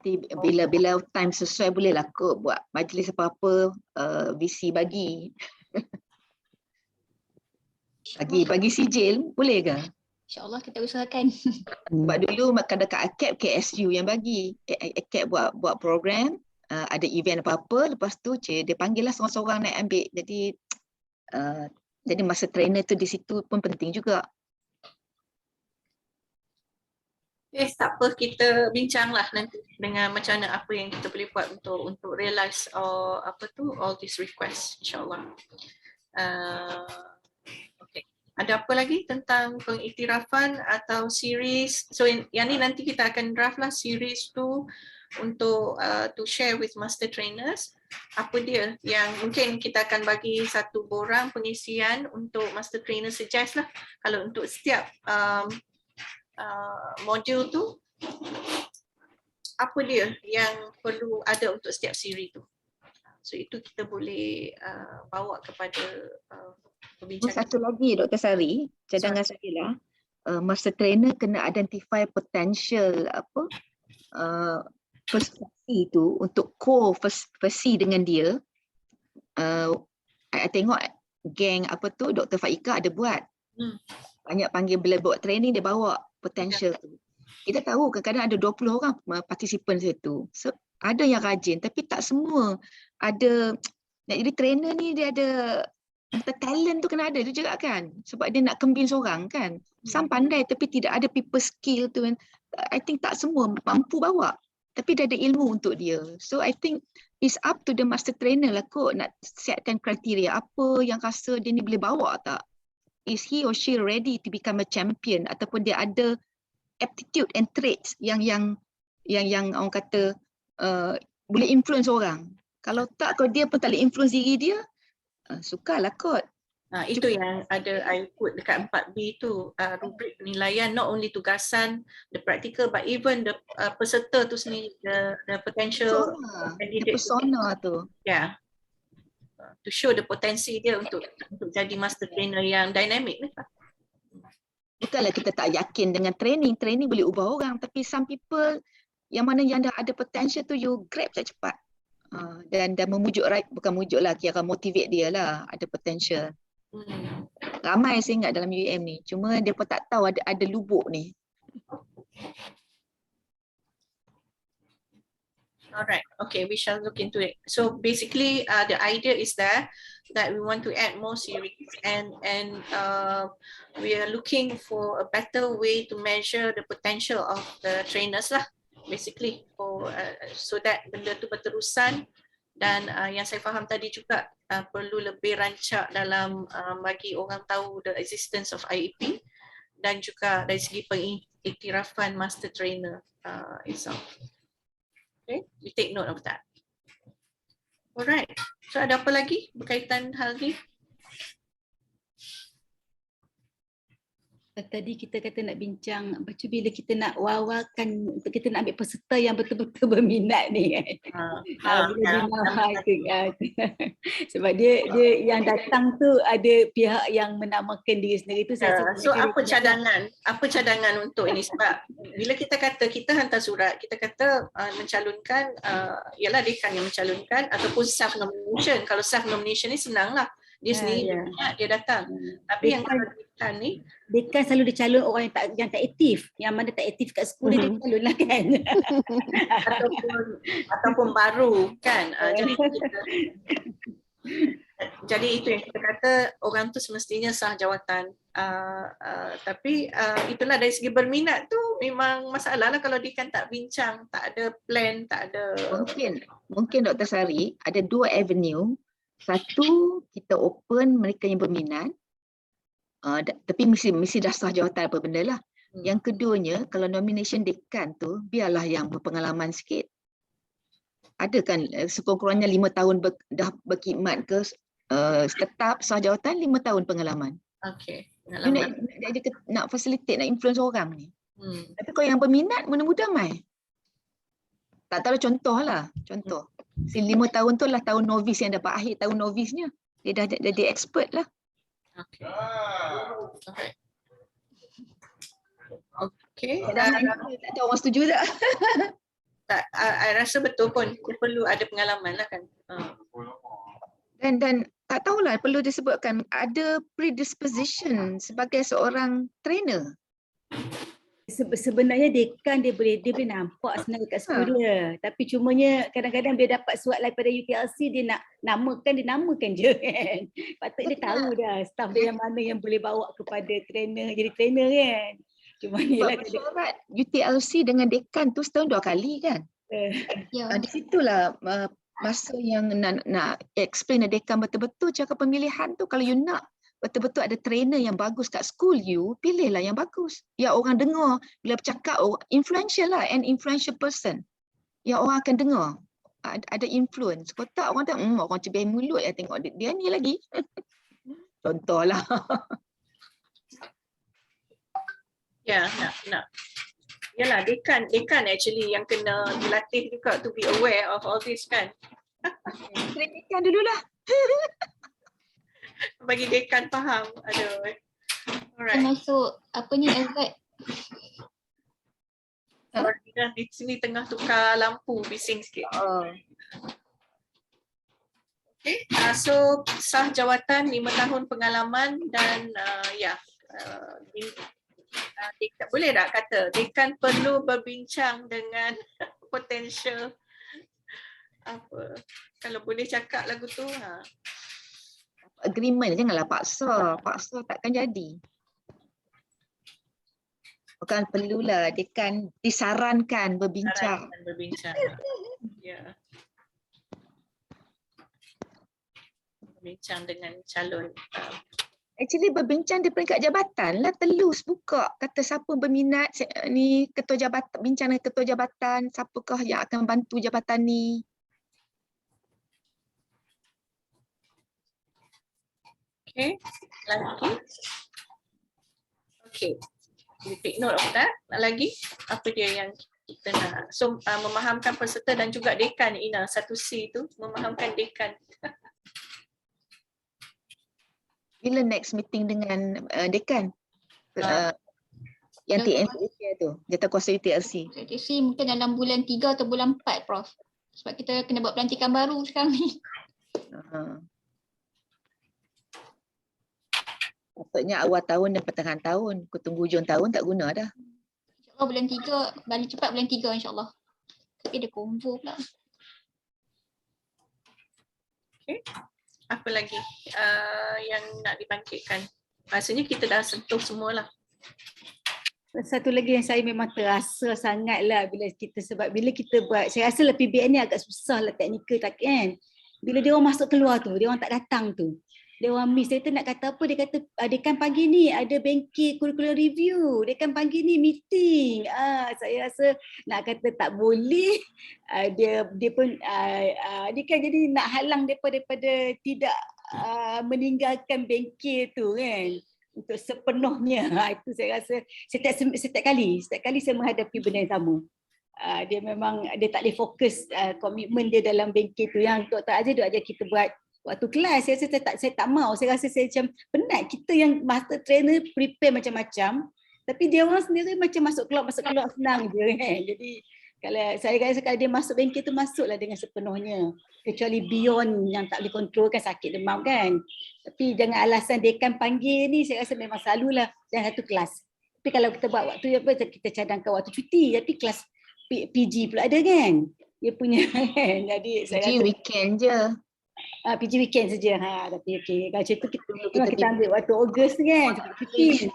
Bila time sesuai bolehlah kot buat majlis apa-apa VC bagi. Bagi sijil boleh ke? InsyaAllah kita usahakan. Sebab dulu makan dekat ACAP, KSU yang bagi. ACAP buat program, ada event apa-apa, lepas tu dia panggil lah seorang-seorang nak ambil. Jadi masa trainer tu di situ pun penting juga. Yes, tak apa, kita bincanglah nanti dengan macam mana apa yang kita boleh buat untuk realise all these requests, insyaAllah. Okay. Ada apa lagi tentang pengiktirafan atau series? So yang ni nanti kita akan draft lah series tu untuk to share with master trainers. Apa dia yang mungkin kita akan bagi satu borang pengisian untuk master trainer suggest lah. Kalau untuk setiap modul tu, apa dia yang perlu ada untuk setiap siri tu. So itu kita boleh bawa kepada perbincangan. Satu lagi Dr. Sari, cadangan saya lah, master trainer kena identify potential first versi tu untuk co-versi dengan dia. I tengok geng Dr. Faika ada buat. Banyak panggil bila buat training dia bawa potential tu. Kita tahu kadang-kadang ada 20 orang participant situ. So ada yang rajin tapi tak semua ada. Nak jadi trainer ni dia ada talent tu kena ada tu juga kan. Sebab dia nak convince orang kan. Some pandai tapi tidak ada people skill tu. I think tak semua mampu bawa. Tapi dia ada ilmu untuk dia. So I think it's up to the master trainer lah kot nak setkan kriteria apa yang rasa dia ni boleh bawa tak. Is he or she ready to become a champion ataupun dia ada aptitude and traits yang orang kata boleh influence orang. Kalau tak, kalau dia pun tak boleh influence diri dia, sukarlah kot. Itu yang ada I put dekat 4B tu, rubrik penilaian, not only tugasan, the practical but even the peserta tu sendiri, the potential candidate. Persona tu. Yeah. To show the potensi dia untuk jadi master trainer yang dynamic ni. Bukanlah kita tak yakin dengan training boleh ubah orang, tapi some people yang mana yang dah ada potential tu you grab cepat. Dan memujuk, bukan mujuk lah, kira motivate dia lah, ada potential. Ramai saya ingat dalam UEM ni, cuma dia pun tak tahu ada lubuk ni. Alright, okay, we shall look into it. So basically, the idea is that we want to add more series, and we are looking for a better way to measure the potential of the trainers lah, basically, for so that benda tu berterusan. Dan yang saya faham tadi juga perlu lebih rancak dalam bagi orang tahu the existence of IEP dan juga dari segi pengiktirafan master trainer itself. Okay, we take note of that. Alright. So ada apa lagi berkaitan hal ni? Tadi kita kata nak bincang macam bila kita nak wawakan untuk kita nak ambil peserta yang betul-betul berminat ni kan. Sebab dia yang datang tu ada pihak yang menamakan diri sendiri tu. So apa cadangan? Apa cadangan untuk ini? Sebab bila kita kata kita hantar surat, kita kata mencalonkan ialah dekan yang mencalonkan ataupun self nomination. Kalau self nomination ni senang lah. Dia sendiri dia datang. Tapi yang kalau dekan ni, dekan selalu dicalon orang yang tak aktif. Yang mana tak aktif kat sekolah dia calon lah kan. ataupun baru kan. Jadi itu yang kita kata orang tu semestinya sah jawatan. Tapi itulah dari segi berminat tu memang masalah lah kalau dekan tak bincang, tak ada plan, tak ada. Mungkin Dr. Sari ada dua avenue. Satu, kita open mereka yang berminat, tapi mesti dah sah jawatan apa benda lah. Yang keduanya, kalau nomination dekan tu, biarlah yang berpengalaman sikit. Ada kan sekurang-kurangnya 5 tahun dah berkhidmat ke tetap sah jawatan, 5 tahun pengalaman. Okay. Nak facilitate, nak influence orang ni. Tapi kalau yang berminat, mudah-mudah mai. Tak tahu contoh lah. Contoh. 5 tahun tu lah tahun novice yang dapat akhir tahun novice-nya. Dia dah jadi expert lah. Okay. Okay. Tak tahu orang setuju tak? Tak, I rasa betul pun. Dia perlu ada pengalaman lah kan. Dan tak tahulah perlu disebutkan ada predisposition sebagai seorang trainer. Sebenarnya dekan dia boleh nampak sebenarnya kat sekolah dia. Tapi cumanya kadang-kadang dia dapat surat daripada UTLC dia nak namakan je kan. Patut dia tahu dah staff dia yang mana yang boleh bawa kepada trainer, jadi trainer kan. Cuma ni lah surat UTLC dengan dekan tu setahun 2 kali kan. Di situlah masa yang nak explain dekan betul-betul cara pemilihan tu. Kalau you nak betul-betul ada trainer yang bagus kat school you, pilihlah yang bagus. Ya orang dengar bila bercakap, influential lah, an influential person. Ya orang akan dengar. Ada influence. Kalau tak orang tak, orang cebeh mulut ya tengok dia ni lagi. Contohlah. Ya, nak. Yalah, dekan actually yang kena dilatih juga to be aware of all this kan. Dekan dululah. Bagi dekan faham. Aduh. Alright. Termasuk apa ni Elzad? Di sini tengah tukar lampu, bising sikit. Okay. So sah jawatan 5 tahun pengalaman dan boleh tak kata dekan perlu berbincang dengan potential apa, kalau boleh cakap lagu tu agreement, janganlah paksa takkan jadi. Bukan perlulah dekan disarankan berbincang. Ya. Berbincang dengan calon. Actually berbincang di peringkat jabatan lah, telus buka kata siapa berminat ni, ketua jabatan, bincang dengan ketua jabatan, siapakah yang akan bantu jabatan ni. Okay, lagi. Okay, we take note of that. Lagi, apa dia yang kita nak? So, memahamkan peserta dan juga dekan, Ina. 1C tu, memahamkan dekan. Bila next meeting dengan dekan? Yang TNC tu, Jawatan Kuasa UTLC. UTLC mungkin dalam bulan 3 atau bulan 4, Prof. Sebab kita kena buat pelantikan baru sekarang ni. Patutnya awal tahun dan pertengahan tahun. Aku tunggu hujung tahun tak guna dah. InsyaAllah bulan 3, paling cepat bulan 3 insyaAllah. Tapi dia konvo pula. Okay. Apa lagi yang nak dibangkitkan? Rasanya kita dah sentuh semualah. Satu lagi yang saya memang terasa sangatlah bila kita buat, saya rasa lah PBN ni agak susah lah teknikal tak kan. Bila dia orang masuk keluar tu, dia orang tak datang tu. Dia orang miss, dia nak kata apa, dia kata dekan pagi ni ada bengkel curriculum review, dekan pagi ni meeting. Saya rasa nak kata tak boleh, dia pun dia kan jadi nak halang daripada tidak meninggalkan bengkel tu kan untuk sepenuhnya. Itu saya rasa setiap kali saya menghadapi benda yang sama. Dia memang dia tak boleh fokus komitmen dia dalam bengkel tu. Yang Dr. Aziz duk ajar kita buat waktu kelas. Saya tak mau. Saya rasa saya macam penat. Kita yang master trainer prepare macam-macam, tapi dia orang sendiri macam masuk keluar senang je kan. Jadi kalau saya rasa kalau dia masuk bengkel tu, masuklah dengan sepenuhnya. Kecuali beyond yang tak boleh kontrol kan, sakit demam kan. Tapi jangan alasan dekan panggil ni, saya rasa memang selalulah dalam satu kelas. Tapi kalau kita buat waktu apa, kita cadangkan waktu cuti, tapi kelas PG pula ada kan. Dia punya kan. Jadi saya PG rasa weekend je. PG weekend saja. Tapi okey. Kalau macam tu kita ambil waktu Ogos kan, cuti.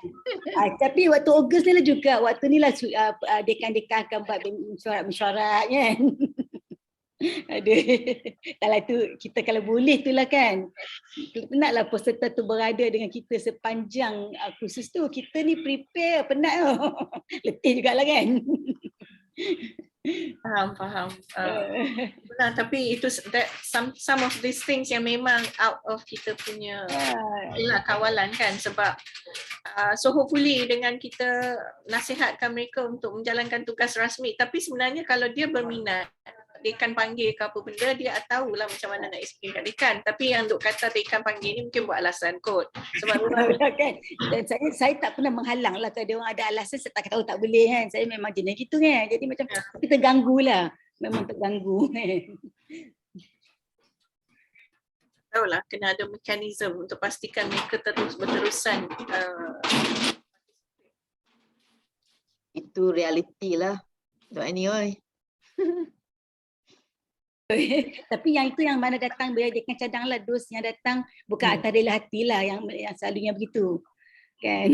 Tapi waktu Ogos ni lah juga, waktu ni lah dekan-dekan akan buat mesyuarat kan. Ada. Kalau tu kita kalau boleh tu lah kan. Penatlah peserta tu berada dengan kita sepanjang kursus tu. Kita ni prepare penat tu. Letih jugalah kan. Faham. Benar, tapi itu some of these things yang memang out of kita punya kawalan kan, sebab so hopefully dengan kita nasihatkan mereka untuk menjalankan tugas rasmi, tapi sebenarnya kalau dia berminat, dekan panggil ke apa benda, dia tahulah macam mana nak explain kat dekan. Tapi yang duk kata dekan panggil ni mungkin buat alasan kot. Sebab kan. Dan saya tak pernah menghalang lah kalau dia orang ada alasan, saya tak tahu tak boleh kan. Saya memang jenis gitu kan. Jadi macam kita terganggu lah. Memang terganggu kan. tahulah, kena ada mekanisme untuk pastikan mereka berterusan. Itu realiti lah. Dok Ani oi. Tapi yang itu yang mana datang dekan cadang lah, dos yang datang bukan atas rela hati lah, yang selalunya begitu kan.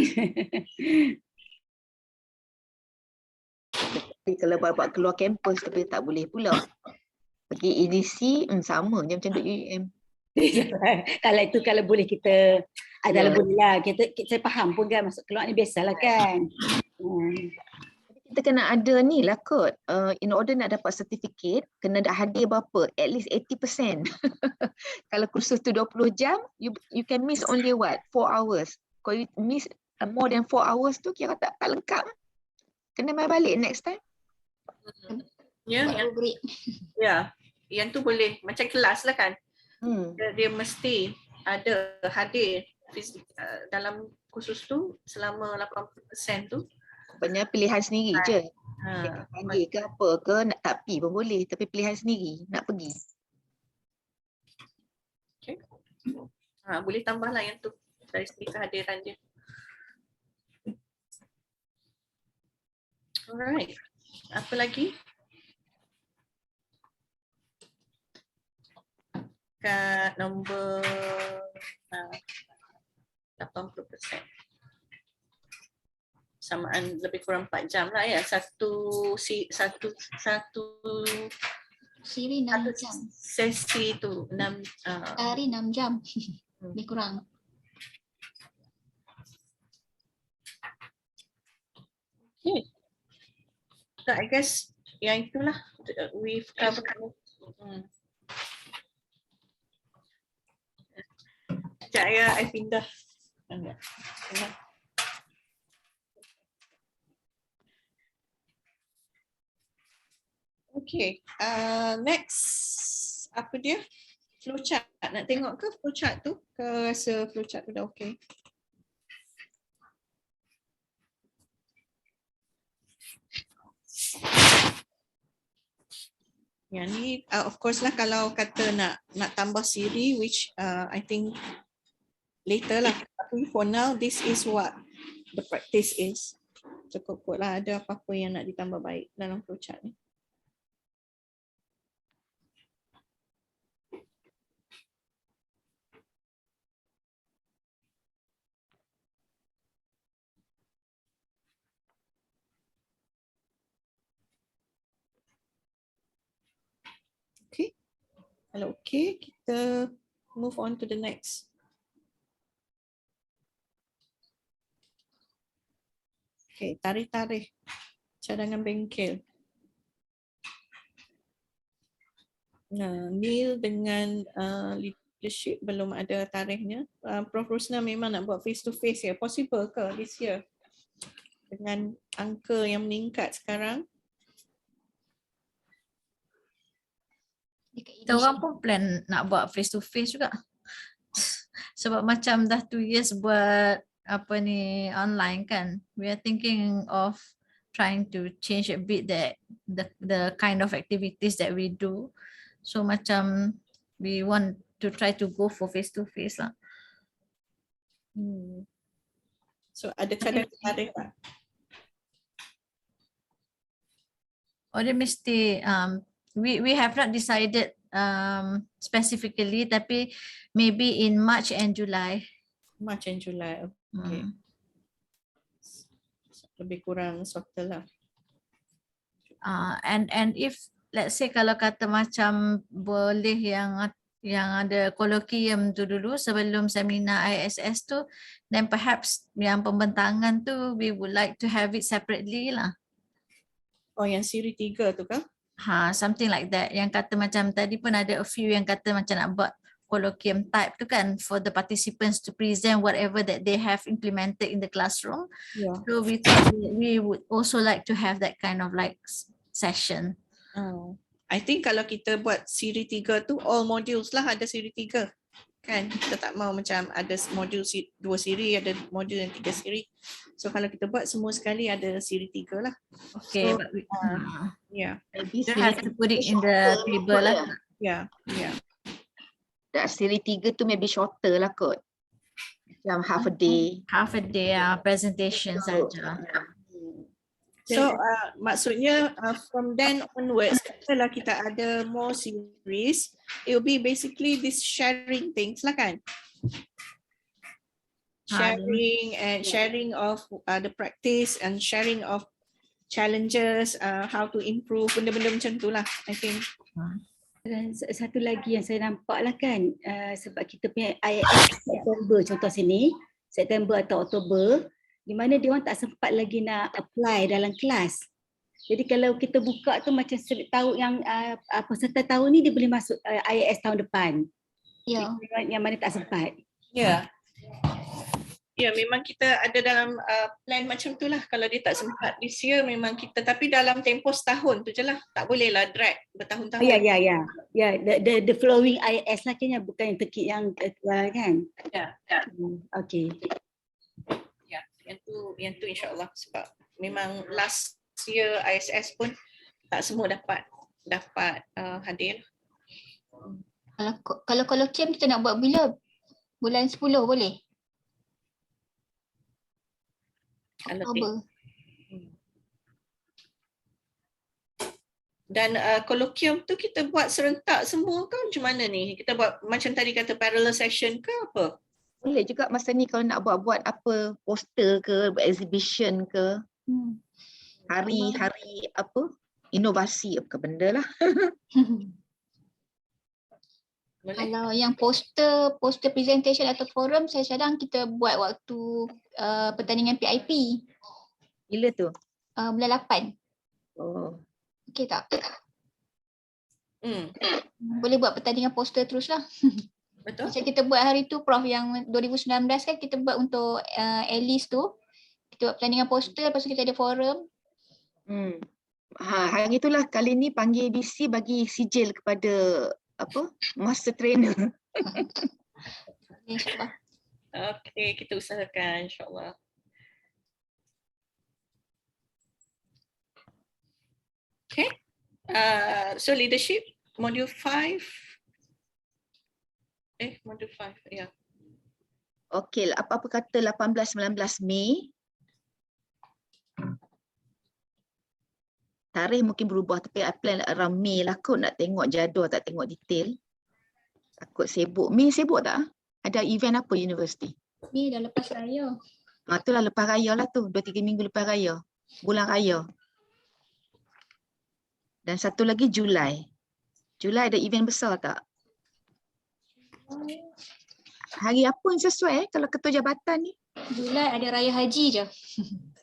Tapi kalau buat keluar kampus tapi tak boleh pula. Pergi EDC sama je macam duk UUM. Kalau itu kalau boleh kita adalah boleh lah, saya faham pun kan, masuk keluar ni biasalah kan. Kita kena ada ni lah kot, in order nak dapat sertifikat kena dah hadir berapa, at least 80%. Kalau kursus tu 20 jam, you can miss only what, 4 hours. Kalau you miss more than 4 hours tu kira tak lengkap. Kena main balik next time. Yang tu boleh macam kelas lah kan. Dia mesti ada hadir dalam kursus tu selama 80% tu. Sebenarnya pilihan sendiri je. Panggil ke apa ke, nak tak pergi pun boleh. Tapi pilihan sendiri, nak pergi. Okay. Boleh tambahlah yang tu dari segi kehadiran dia. Alright. Apa lagi? Kat nombor 80%. Samaan lebih kurang 4 jam lah ya. Satu siri 6 jam. Sesi tu 6 hari 6 jam. Lebih kurang. Okay. So I guess yang itulah we've covered. Sekejap ya, I pindah. Okay, next apa dia? Flowchart. Nak tengok ke flowchart tu? Ke rasa flowchart tu dah okay? Yang ni of course lah kalau kata nak tambah siri, which I think later lah. Tapi for now this is what the practice is. Cukup kot lah, ada apa-apa yang nak ditambah baik dalam flowchart ni. Okay, kalau okay, kita move on to the next. Okay, tarikh-tarikh cadangan bengkel. Nah, Neil dengan leadership belum ada tarikhnya. Prof Rosna memang nak buat face to face ya. Possible ke this year? Dengan angka yang meningkat sekarang. Kita orang pun plan nak buat face to face juga. Sebab macam dah 2 years buat apa ni online kan. We are thinking of trying to change a bit that the kind of activities that we do. So macam we want to try to go for face to face lah. So ada cadangan tarikh tak? Oh, dia mesti we have not decided specifically, tapi maybe in March and July. March and July. Okay. Lebih kurang Oktober lah. And if let's say kalau kata macam boleh yang ada colloquium tu dulu sebelum seminar ISS tu, then perhaps yang pembentangan tu we would like to have it separately lah. Oh, yang siri 3 tu kan? Something like that. Yang kata macam tadi pun ada a few yang kata macam nak buat colloquium type tu kan, for the participants to present whatever that they have implemented in the classroom. Yeah. So we thought we would also like to have that kind of like session. I think kalau kita buat siri 3 tu all modules lah ada siri 3 kan. Kita tak mau macam ada modul 2 siri, ada modul yang 3 siri. So kalau kita buat semua sekali ada siri 3 lah. Okay, So, but we, yeah. Maybe you have to put it in the table lah. Yeah, yeah. That siri 3 tu maybe shorter lah kot. Macam half a day. Half a day presentation saja. So maksudnya from then onwards, setelah kita ada more series, it will be basically this sharing things lah kan? Sharing of the practice and sharing of challenges, how to improve, benda-benda macam tu lah, I think. Dan satu lagi yang saya nampak lah kan, sebab kita punya IIS September contoh sini, September atau Oktober, di mana dia orang tak sempat lagi nak apply dalam kelas. Jadi kalau kita buka tu macam tahun yang peserta tahun ni dia boleh masuk IIS tahun depan. Ya. Yang mana tak sempat. Ya. Ya, memang kita ada dalam plan macam tu lah. Kalau dia tak sempat this year memang kita, tapi dalam tempoh setahun tu je lah. Tak boleh lah drag bertahun-tahun. Ya, the flowing IIS lah kayaknya, bukan yang tekik yang kan. Ya. Okay. Ya, yang tu insya-Allah, sebab memang last year ISS pun tak semua dapat hadir. Kalau colloquium kita nak buat bila? Bulan 10 boleh? Oktober. Dan colloquium tu kita buat serentak semua ke macam mana ni? Kita buat macam tadi kata parallel session ke apa? Boleh juga masa ni kalau nak buat apa, poster ke, buat exhibition ke. Hari-hari apa, inovasi apa benda lah. Kalau yang poster presentation atau forum, saya cadang kita buat waktu pertandingan PIP. Bila tu? Bulan 8. Oh. Okey tak? Boleh buat pertandingan poster terus lah. Betul. Macam kita buat hari tu, Prof, yang 2019 kan kita buat untuk Alice tu. Kita buat pertandingan poster, lepas tu kita ada forum. Hari itulah kali ni panggil BC bagi sijil kepada apa, master trainer. InsyaAllah. Okay, kita usahakan insyaAllah. Okay, so leadership module 5. Module 5, ya. Okey, apa-apa kata 18-19 Mei. Tarikh mungkin berubah tapi I plan around Mei lah kot, nak tengok jadual, tak tengok detail. Takut sibuk. Mei sibuk tak? Ada event apa universiti? Mei dah lepas raya. Itulah lepas raya lah tu, 2-3 minggu lepas raya. Bulan raya. Dan satu lagi Julai. Julai ada event besar tak? Hari apa yang sesuai kalau ketua jabatan ni? Julai ada raya haji je.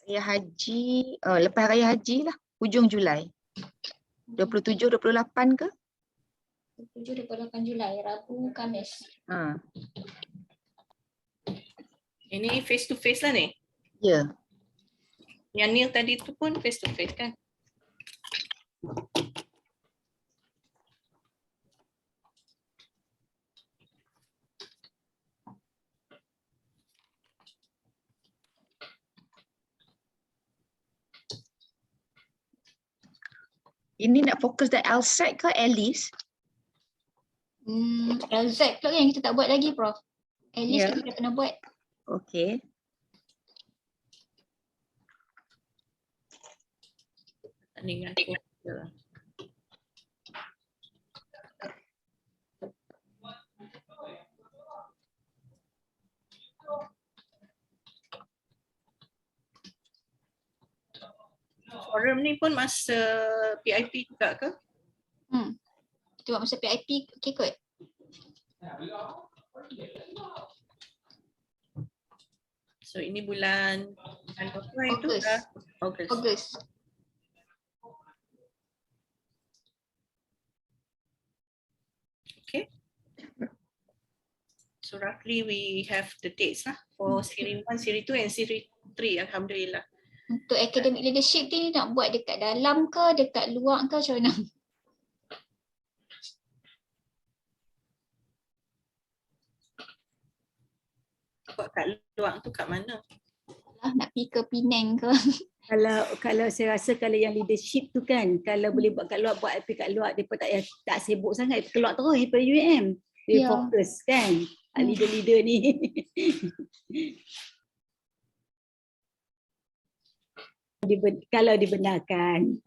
Raya Haji, lepas Raya Haji lah, hujung Julai. 27, 28 ke? 27, 28 Julai, Rabu, Khamis. Ha. Ini face to face lah ni. Ya. Yang Neil tadi tu pun face to face kan? Ini nak fokus dari LSAT ke ALIS? LZ pula yang kita tak buat lagi, Prof. At least Ya. kita dah pernah buat. Okey. Tandingan komputer. Forum ni pun masa PIP juga ke? Kita buat masa PIP, okey kot. So ini bulan berapa itu? Ogos. Ogos. Ogos. Okay. So roughly we have the dates lah for Siri 1, Siri 2 and Siri 3. Alhamdulillah. Untuk academic leadership ni nak buat dekat dalam ke, dekat luar ke, macam mana? Buat kat luar tu kat mana? Nak pergi ke Penang ke? Kalau saya rasa kalau yang leadership tu kan, kalau boleh buat kat luar, buat IP kat luar, dia pun tak sibuk sangat, keluar terus daripada UM. Dia fokus kan, leader-leader ni. Kalau dibenarkan.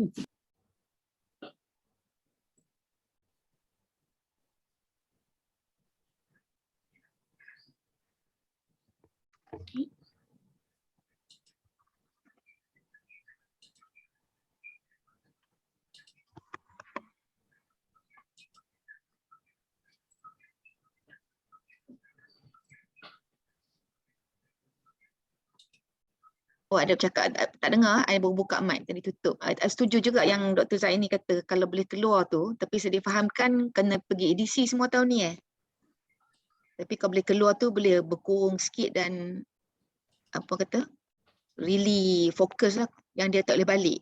Oh, ada bercakap, tak dengar, I baru buka mic tadi tutup. I setuju juga yang Dr. Zaini kata kalau boleh keluar tu, tapi saya difahamkan kena pergi edisi semua tahun ni Tapi kalau boleh keluar tu boleh berkurung sikit dan apa kata, really fokus lah yang dia tak boleh balik.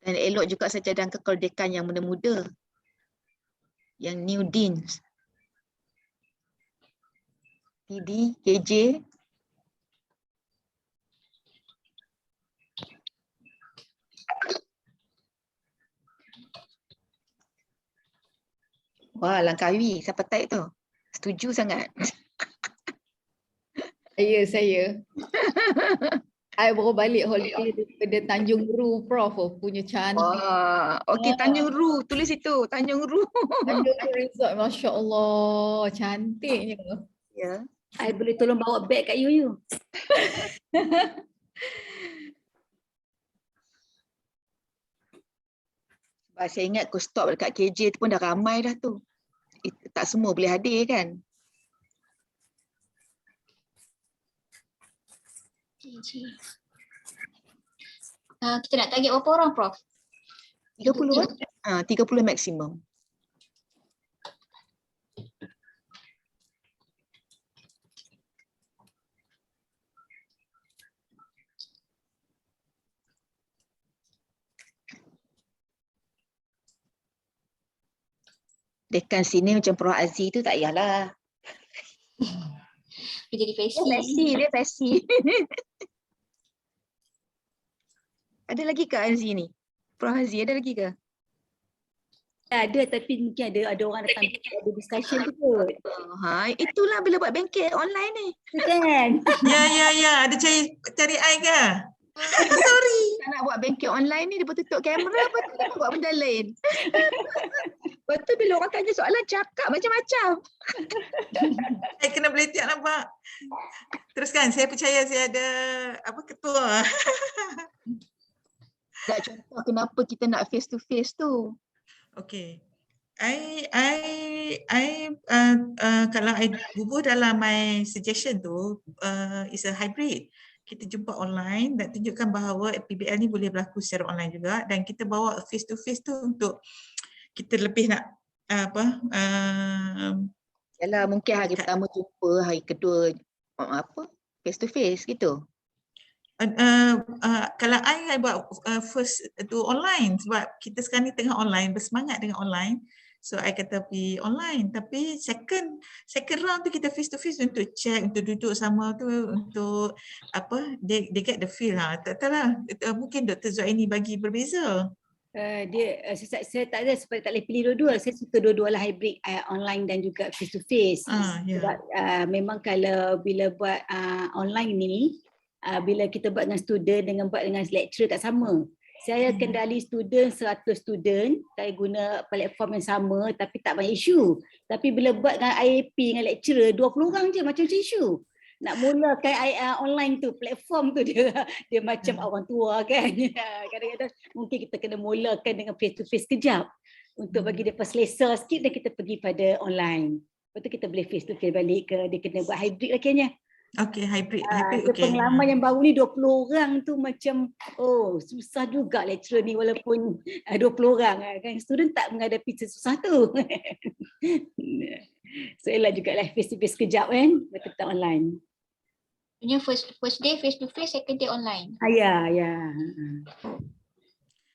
Dan elok juga saya cadangkan kalau dekan yang muda-muda, yang new deans, TD, KJ, wah, Langkawi, siapa type tu? Setuju sangat. Saya. I baru balik holiday daripada Tanjung Ru, Prof. Punya cantik. Wah, okey, Tanjung Ru, tulis itu, Tanjung Ru. Tanjung Ru Resort, Masya Allah, cantiknya. Ya. I boleh tolong bawa beg kat you. Saya ingat aku stop dekat KJ tu pun dah ramai dah tu. Tak semua boleh hadir kan? Kita nak target berapa orang, Prof? 30 kan? 30 maksimum. Dekan sini macam Prof Aziz tu tak payahlah. Dia jadi fashion. Dia fashion. Ada lagi ke Aziz ni? Prof Aziz ada lagi ke? Ada, tapi mungkin ada orang datang ada discussion tu kot. Itulah bila buat bengkel online ni. Kan? Ya, ada cari I ke? Sorry. Tak nak buat bengkel online ni, dia pun tutup kamera, betul nak buat benda lain. Betul bila orang tanya soalan, cakap macam-macam. Saya kena beletik nampak. Teruskan, saya percaya saya ada ketua. Tak, contoh kenapa kita nak face to face tu. Okay. Kalau I bubuh dalam my suggestion tu is a hybrid. kita jumpa online dan tunjukkan bahawa PBL ni boleh berlaku secara online juga, dan kita bawa face to face tu untuk kita lebih nak Yalah, mungkin hari pertama jumpa, hari kedua face to face gitu. Kalau I buat first tu online sebab kita sekarang ni tengah online, bersemangat dengan online. So I kata pergi online, tapi second round tu kita face to face untuk check, untuk duduk sama tu, untuk they get the feel lah. Tak tahulah, mungkin Dr. Zuaini bagi berbeza. Saya tak ada seperti tak boleh pilih dua-dua. Saya suka dua-dua lah, hybrid, online dan juga face to face. Sebab memang kalau bila buat online ni, bila kita buat dengan student dengan buat dengan lecturer tak sama. Saya kendali student 100 student, saya guna platform yang sama tapi tak banyak isu. Tapi bila buat dengan IAP dengan lecturer 20 orang je macam isu. Nak mulakan online tu, platform tu dia macam orang tua kan. Kadang-kadang mungkin kita kena mulakan dengan face to face kejap untuk bagi dia selesa sikit dan kita pergi pada online. Lepas tu kita boleh face to face balik ke, dia kena buat hybrid lah kayaknya. Okay, hybrid So okay. pengalaman yang baru ni 20 orang tu macam susah juga lecturer ni walaupun 20 orang kan, student tak menghadapi sesusah tu. So elok juga lah face to face kejap kan, betul online. Punya first day face to face, second day online. Ya.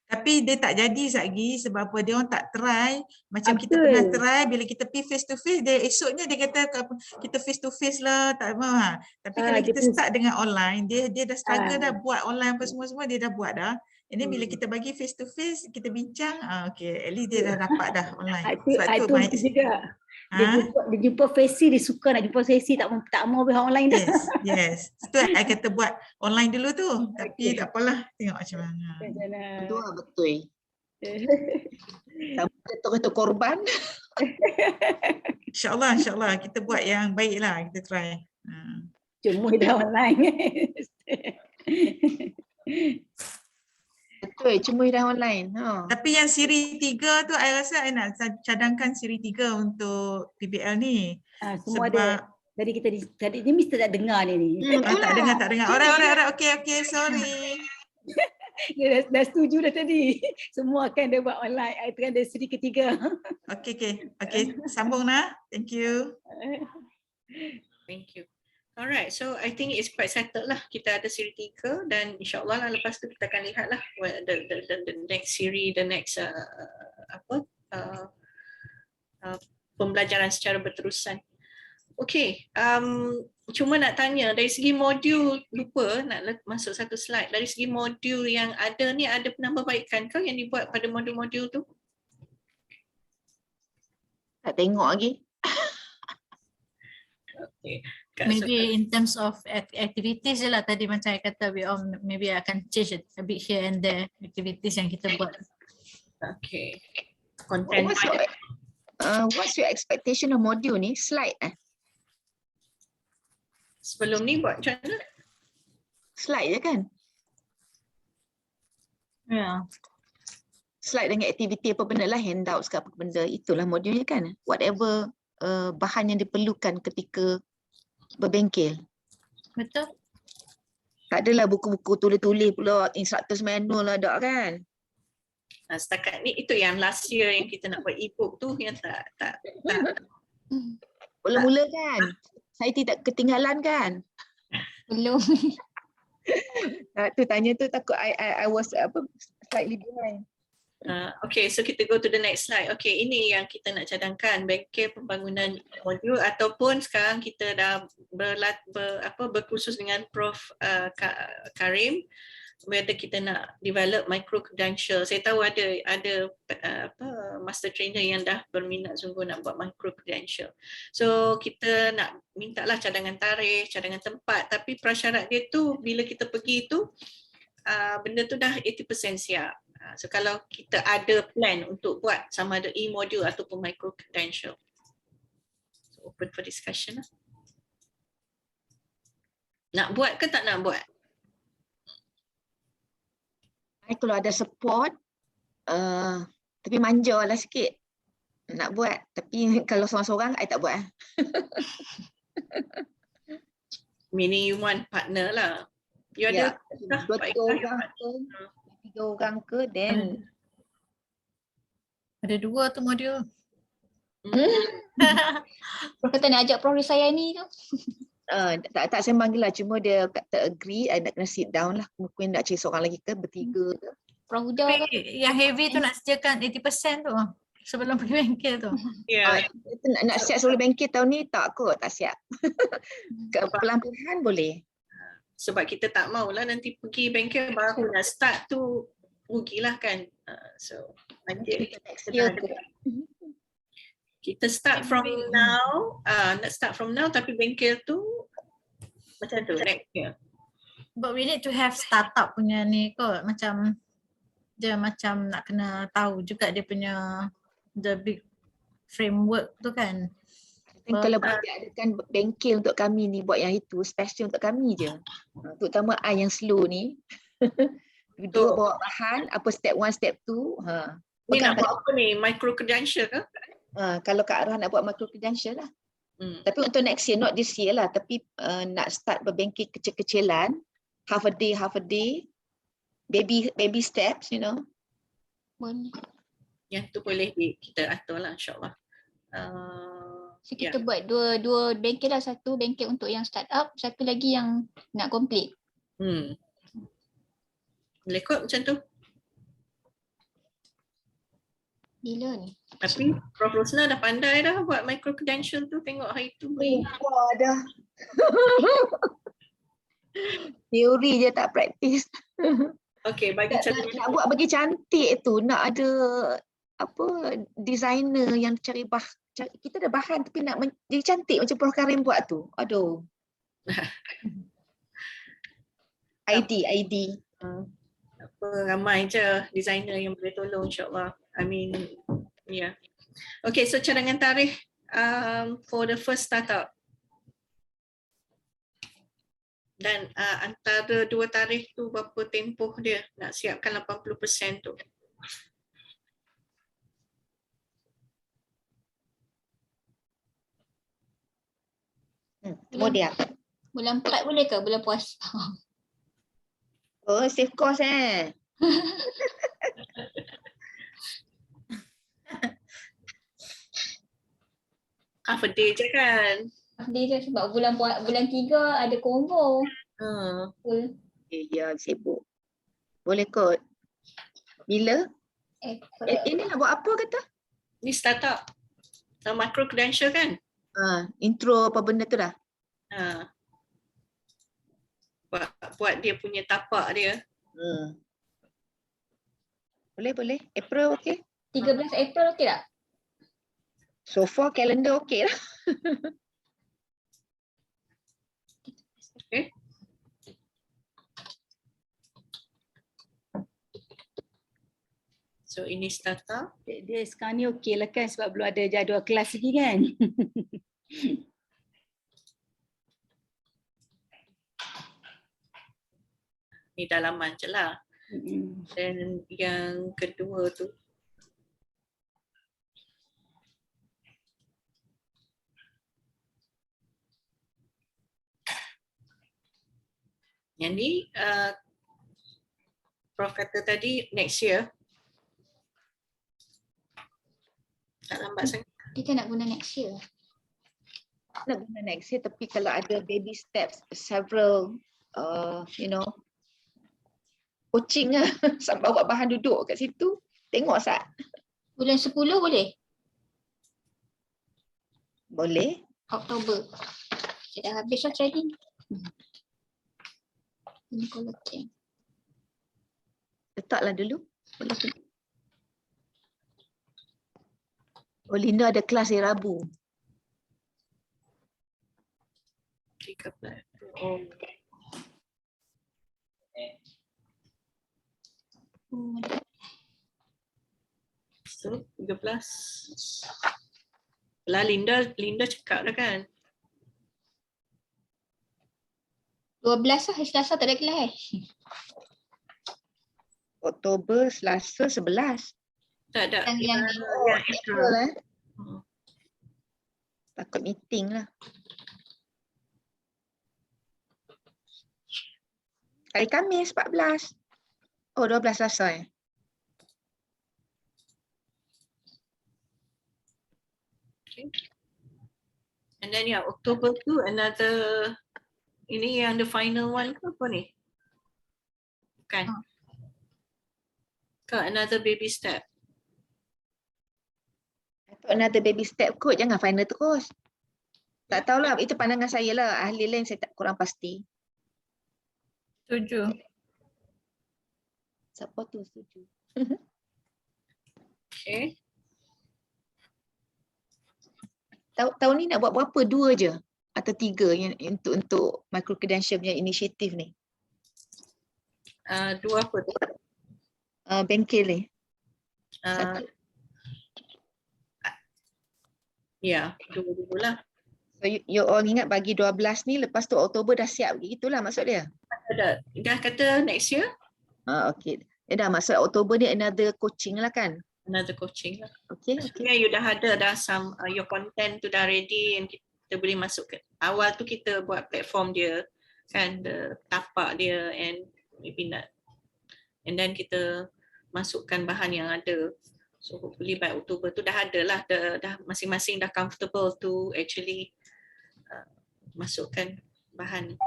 Tapi dia tak jadi lagi sebab apa, dia orang tak try macam kita pernah try. Bila kita pergi face to face, dia esoknya dia kata kita face to face lah, tak mau. Tapi kalau kita start dengan online, dia dah struggle dah buat online apa semua dia dah buat dah. Ini bila kita bagi face to face, kita bincang, okay, at least dia dah dapat dah online. Sebab tu juga. Dia jumpa face, dia suka nak jumpa face, tak mau berhak online dah. Yes. Itu I kata buat online dulu tu. Tapi tak apalah, tengok macam mana. Betul. Ketua korban. InsyaAllah kita buat yang baik lah, kita try. Cuma dah online. Betul, cuma dah online. Tapi yang siri 3 tu, I rasa I nak cadangkan siri 3 untuk PBL ni. Semua ada. Tadi ni mesti tak dengar ni. Tak dengar. Orang. Okay, sorry. Dia dah setuju dah tadi. Semua akan dia buat online. I tengah ada siri ketiga. Okay. Sambung lah. Thank you. Thank you. Alright, so I think it's quite settled lah. Kita ada siri 3 dan insyaAllah lah lepas tu kita akan lihat lah the next siri, the next pembelajaran secara berterusan. Okay, cuma nak tanya dari segi modul, lupa nak masuk satu slide. Dari segi modul yang ada ni, ada penambahbaikan ke yang dibuat pada modul-modul tu? Tak tengok lagi. Okay. Maybe in terms of activities je lah, tadi macam saya kata maybe akan change a bit here and there activities yang kita buat. Okay. Content. What's your expectation of module ni? Slide Sebelum ni buat macam mana? Slide je kan? Ya. Slide dengan aktiviti apa benda lah, handouts ke apa benda, itulah modulnya kan. Whatever bahan yang diperlukan ketika berbengkel. Betul. Tak adalah buku-buku tulis-tulis pula, instructors manual lah tak kan? Setakat ni itu yang last year yang kita nak buat e-book tu yang tak. Mula-mula kan? Saya tidak ketinggalan kan? Belum. Tu tanya tu takut I was slightly behind. Okay, so kita go to the next slide. Okay, ini yang kita nak cadangkan, bengkel pembangunan modul ataupun sekarang kita dah berkursus dengan Prof Karim, whether kita nak develop micro credential. Saya tahu ada master trainer yang dah berminat sungguh nak buat micro credential. So kita nak mintalah cadangan tarikh, cadangan tempat, tapi prasyarat dia tu bila kita pergi tu benda tu dah 80% siap. So kalau kita ada plan untuk buat sama ada e-module ataupun micro credential. So open for discussion lah. Nak buat ke tak nak buat? Kalau ada support, tapi manja lah sikit nak buat. Tapi kalau seorang-seorang, I tak buat. Meaning you want partner lah. You Ya, ada dua Pak tiga Iqbal? orang ke, tiga orang ke, then Ada 2 tu modul. Prof kata nak ajak Prof Risayani tu. tak saya panggil lah, cuma dia kata agree, nak kena sit down lah, mungkin nak cari seorang lagi ke, bertiga ke. Prof Huda ke. Tapi yang heavy tu nak sediakan 80% tu sebelum pergi bengkel tu. Ya. Nak siap sebelum bengkel tahun ni tak kot, tak siap. Pelan-pelan boleh. Sebab kita tak maulah nanti pergi bengkel baru nak start tu rugilah kan. So nanti kita start from now, nak start from now tapi bengkel tu macam tu next year. But we need to have startup punya ni kot, macam dia macam nak kena tahu juga dia punya the big framework tu kan. Kalau boleh adakan bengkel untuk kami ni, buat yang itu special untuk kami je. Terutama I yang slow ni. Duduk bawa bahan, apa step 1, step 2. Ni nak buat apa ni? Micro credential ke? Kalau Kak Arah nak buat micro credential lah. Tapi untuk next year, not this year lah. Tapi nak start berbengkel kecil-kecilan. Half a day. Baby steps, you know. Boleh. Yang tu boleh kita atur lah insyaAllah. So kita buat dua bengkel lah. Satu bengkel untuk yang start up, satu lagi yang nak complete. Boleh kot macam tu. Gila ni. Tapi Prof Rosna dah pandai dah buat micro credential tu, tengok hari tu. Wah dah. Teori je tak praktis. Okay, bagi nak buat bagi cantik tu, nak ada apa designer yang cari kita ada bahan tapi nak jadi cantik macam Prof Karim buat tu. Aduh. ID. Apa, ramai je designer yang boleh tolong insyaAllah. I mean, yeah. Okay, so cadangan tarikh for the first startup. Dan antara 2 tarikh tu berapa tempoh dia nak siapkan 80% tu? Kemudian Bulan 4 boleh ke? Bulan puasa. Oh, save cost Half a day je kan? Half day je sebab bulan 3 ada combo. Full. Ya, sibuk. Boleh kot. Bila? Ini nak buat apa kata? Ni startup. Micro credential kan? Intro apa benda tu dah? Buat dia punya tapak dia. Boleh. April okey? 13 April okey tak? So far kalender okey lah. Okay. So ini startup. Dia sekarang ni okey lah kan sebab belum ada jadual kelas lagi kan. Ni dalaman je lah. Dan yang kedua tu. Yang ni Prof kata tadi next year. Tak lambat sangat. Kita nak guna next year. Nak guna next year tapi kalau ada baby steps, several coaching lah. Sampai bawa bahan duduk kat situ. Tengok Sat. Bulan 10 boleh? Boleh. Oktober. Kita dah habis lah training. Ini kolektif. Letaklah dulu. Oh, Linda ada kelas hari Rabu. 13. Oh. So 13. Lah Linda cakap dah kan. 12 lah, hari Selasa tak ada kelas Oktober, Selasa, 11. Tak ada. Yang April takut meeting lah. Hari Khamis 14. Oh 12 selesai. Okay. And then yeah, October tu another, ini yang the final one ke apa ni? Bukan. Ke another baby step. Another baby step kot, jangan final terus. Tak tahulah, itu pandangan saya lah. Ahli lain saya tak kurang pasti. Setuju. Siapa tu setuju? Okay. Tahun ni nak buat berapa? 2 je? Atau 3 yang untuk micro credential punya inisiatif ni? 2 apa tu? Bengkel ni. Ya, 2 lah. So you all ingat bagi 12 ni, lepas tu Oktober dah siap, gitulah maksud dia? Dah kata next year? Okay. Dah maksud Oktober ni another coaching lah kan? Another coaching lah. Okay. Maksudnya you dah ada dah some your content tu dah ready and kita boleh masuk ke awal tu kita buat platform dia kan, the tapak dia and webinar, and then kita masukkan bahan yang ada. So hopefully by October tu dah ada lah, dah masing-masing dah comfortable to actually masukkan bahan.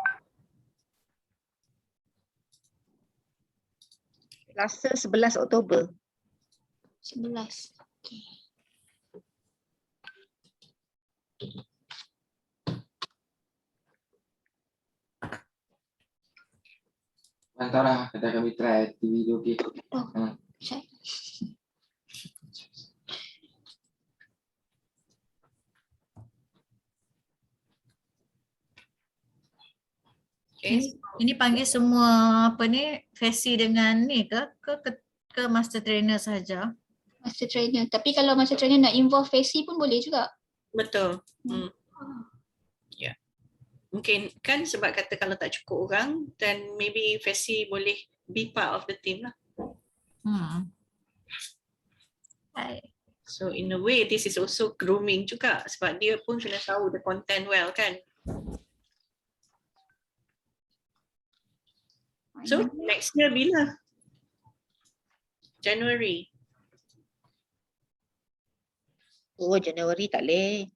Selasa 11 Oktober. 11. Okay. Antara kata kami try TV tu okey. Syed. Okay. Ini panggil semua apa ni Fesi dengan ni ke master trainer saja? Master trainer. Tapi kalau master trainer nak involve Fesi pun boleh juga. Betul. Ya. Mungkin kan sebab kata kalau tak cukup orang, then maybe Fesi boleh be part of the team lah. So in a way this is also grooming juga sebab dia pun kena tahu the content well kan. So next year bila? January. Oh Januari tak boleh.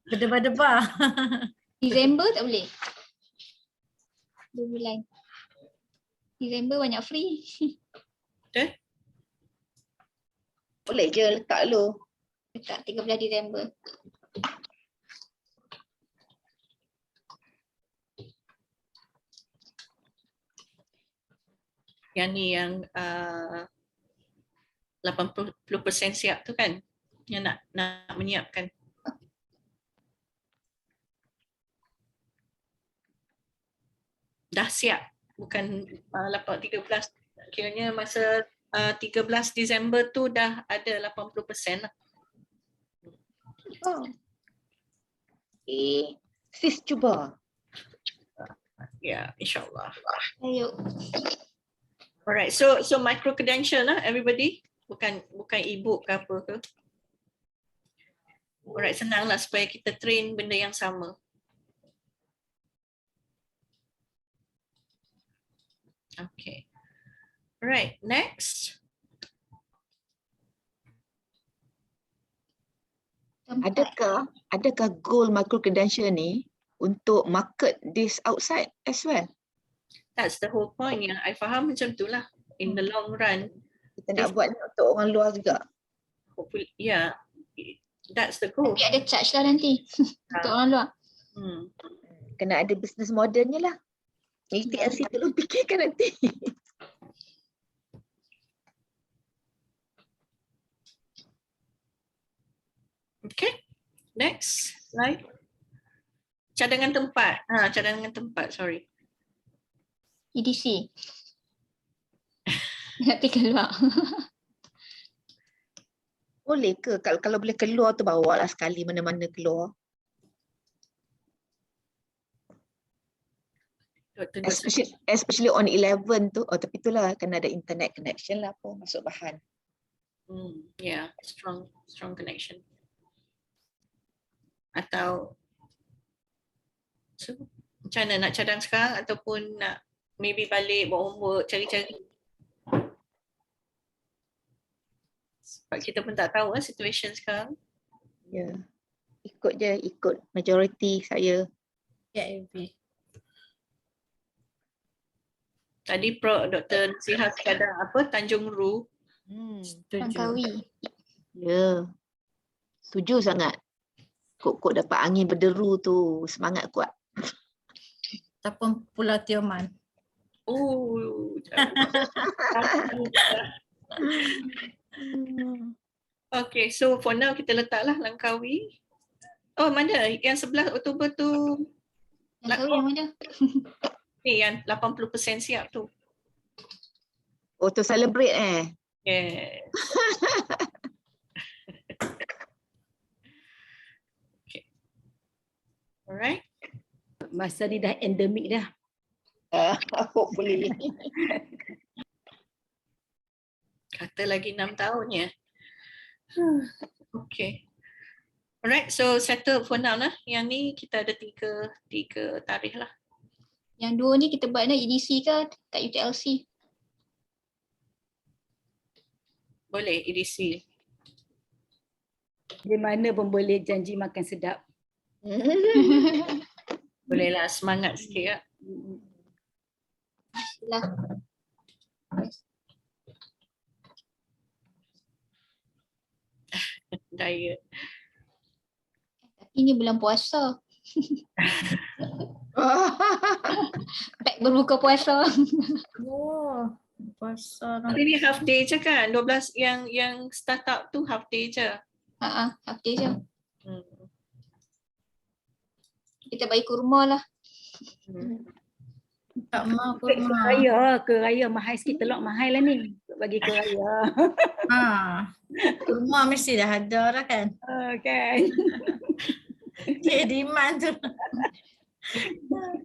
Berdebar-debar. Disember tak boleh? 2 bulan. Disember banyak free. Betul? Boleh je letak dulu. Letak 13 Disember. Yang ni yang 80% siap tu kan, yang nak menyiapkan. Dah siap, bukan 13. Kiranya masa 13 Disember tu dah ada 80% lah. Oh. Sis cuba. Ya, insyaAllah. Ayo. Alright, so micro credential lah everybody, bukan e-book ke apa ke. Alright, senang lah supaya kita train benda yang sama. Okay. Alright, next. Adakah goal micro credential ni untuk market this outside as well? That's the whole point yang I faham macam tu lah. In the long run. Kita nak buat ni untuk orang luar juga. Hopefully, yeah. That's the goal. Tapi ada charge lah nanti untuk orang luar. Kena ada business modelnya lah. UTLC tolong fikirkan nanti. Okay, next slide. Cadangan tempat. Cadangan tempat, sorry. EDC. Nanti keluar. Boleh ke? Kalau boleh keluar tu bawa lah sekali mana-mana keluar. Especially on 11 tu. Oh tapi itulah kena ada internet connection lah apa masuk bahan. Yeah, strong connection. Atau Macam mana, nak cadang sekarang ataupun nak maybe balik buat homework, cari-cari? Sebab kita pun tak tahu situation sekarang. Ya. Ikut je, ikut majoriti saya. Ya, Evi. Tadi Dr. Nasihat cadang apa? Tanjung Ru. Langkawi. Ya. Setuju sangat. Kok dapat angin berderu tu, semangat kuat. Ataupun Pulau Tioman. Oh. Okay, so for now kita letaklah Langkawi. Oh, mana? Yang 11 Oktober tu. Langkawi yang mana? Ni yang 80% siap tu. Oh, tu celebrate Yes. Okay. Alright. Masa ni dah endemik dah. Hopefully. Kata lagi 6 tahun ya. Okay. Alright, so settle for now lah. Yang ni kita ada tiga tarikh lah. Yang dua ni kita buat EDC ke kat UTLC? Boleh EDC. Di mana pun boleh janji makan sedap. Bolehlah semangat sikit ya. Lah. Diet. Tapi ni bulan puasa. Pack berbuka puasa. Oh, puasa. Tapi ni half day je kan? 12 yang startup tu half day je. Half day je. Kita bagi kurma lah. Tak mau Ke raya, mahal sikit telur mahal lah ni. Bagi ke raya. Kurma mesti dah ada lah kan? Kan. Dia demand tu.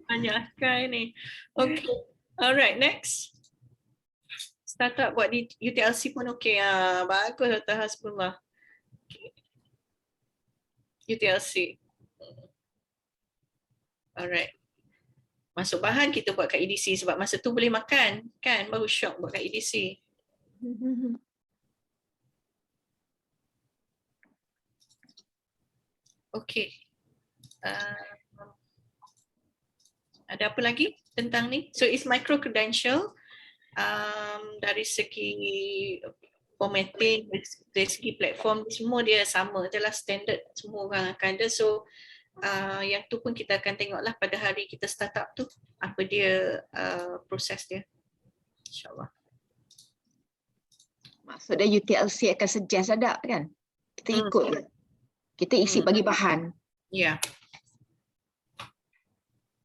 Banyak kan ni. Okay. Alright, next. Startup buat di UTLC pun okey. Bagus Dr. Hasbullah. Okay. UTLC. Alright. Masuk bahan kita buat kat EDC sebab masa tu boleh makan kan, baru syok buat kat EDC. Okay. Ada apa lagi tentang ni? So it's micro credential. Dari segi formatting, dari segi platform semua dia sama je lah, standard semua orang akan ada. So yang tu pun kita akan tengoklah pada hari kita start up tu apa dia proses dia, insyaAllah. Maksudnya UTLC akan suggest ada kan? Kita ikut je. Kita isi bagi bahan. Ya.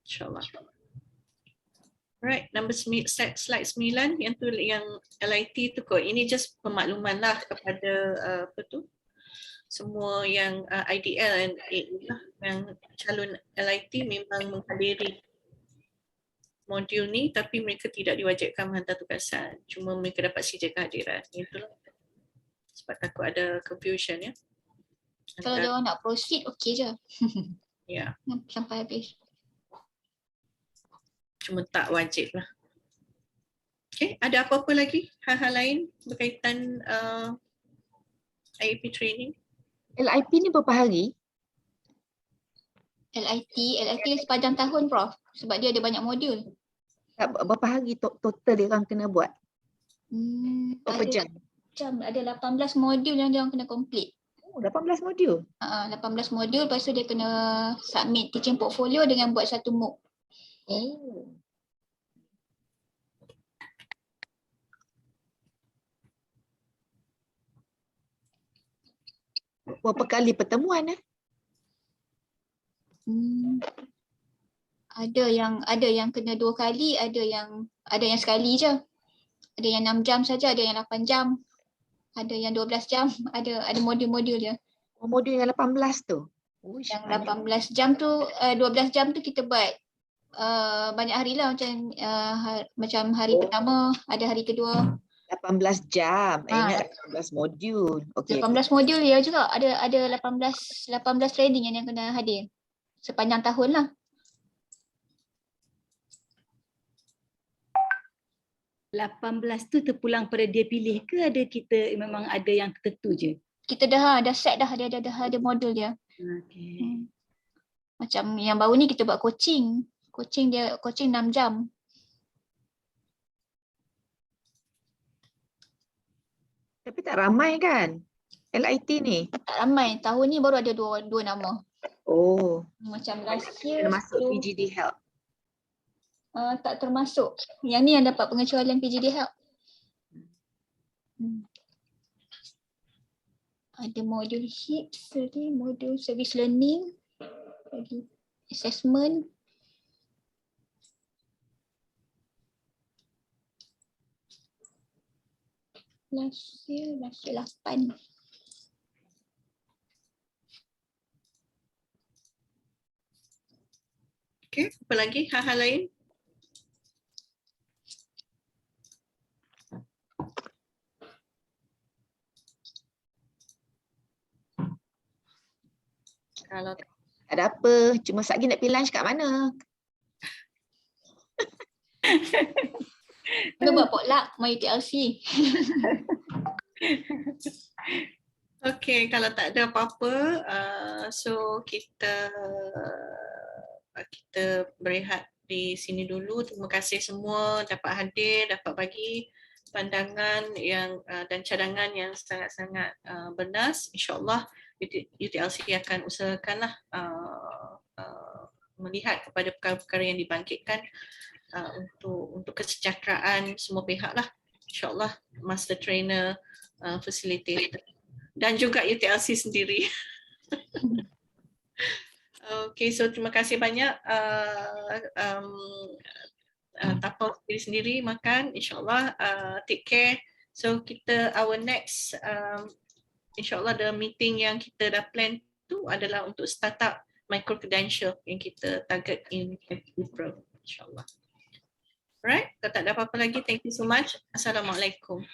InsyaAllah. Alright, slide 9 yang tu yang LIT tu kot. Ini just pemakluman lah kepada apa tu? Semua yang IDL and yang calon LIT memang menghadiri modul ni tapi mereka tidak diwajibkan menghantar tugasan. Cuma mereka dapat sedia kehadiran. Itulah. Sebab takut ada confusion ya. Kalau dia orang nak proceed, okey je. Ya. Sampai habis. Cuma tak wajib lah. Okay, ada apa-apa lagi? Hal-hal lain berkaitan IAP training? LIP ni berapa hari? LIT sepanjang tahun Prof. Sebab dia ada banyak modul. Berapa hari total dia orang kena buat? Berapa jam? Ada 18 modul yang dia orang kena complete. Oh, 18 modul? 18 modul, lepas tu dia kena submit teaching portfolio dengan buat satu MOOC. Oh. Berapa kali pertemuan Ada yang kena 2 kali, ada yang sekali je. Ada yang 6 jam saja, ada yang 8 jam. Ada yang 12 jam, ada modul-modul je. Oh, modul yang 18 tu. Yang 18 jam tu, 12 jam tu kita buat banyak hari lah, macam hari pertama, ada hari kedua. 18 jam. Ingat 18 modul. Okay. 18 modul ya juga. Ada 18 training yang kena hadir sepanjang tahun lah. 18 tu terpulang pada dia pilih ke ada kita memang ada yang tertentu je? Kita dah set dah, dia ada modul dia. Okay. Macam yang baru ni kita buat coaching. Coaching 6 jam. Tapi tak ramai kan LIT ni? Tak ramai. Tahun ni baru ada dua nama. Oh. Macam last year. Kena masuk PGD Help. Tak termasuk. Yang ni yang dapat pengecualian PGD Help. Ada modul HIPS tadi, modul service learning, lagi assessment. Last year 8. Okay, apa lagi hal-hal lain? Kalau tak ada apa, cuma lagi nak pergi lunch kat mana? Kita buat potluck MyUTLC. okay, kalau tak ada apa-apa, so kita berehat di sini dulu. Terima kasih semua dapat hadir, dapat bagi pandangan yang dan cadangan yang sangat-sangat bernas. InsyaAllah UTLC akan usahakanlah melihat kepada perkara-perkara yang dibangkitkan untuk kesejahteraan semua pihak lah. InsyaAllah master trainer, facilitator dan juga UTLC sendiri. Okay, so terima kasih banyak. Tapau sendiri makan, insyaAllah. Take care. So our next insyaAllah the meeting yang kita dah plan tu adalah untuk startup micro credential yang kita target in April, insyaAllah. Alright, kalau tak ada apa-apa lagi, thank you so much. Assalamualaikum.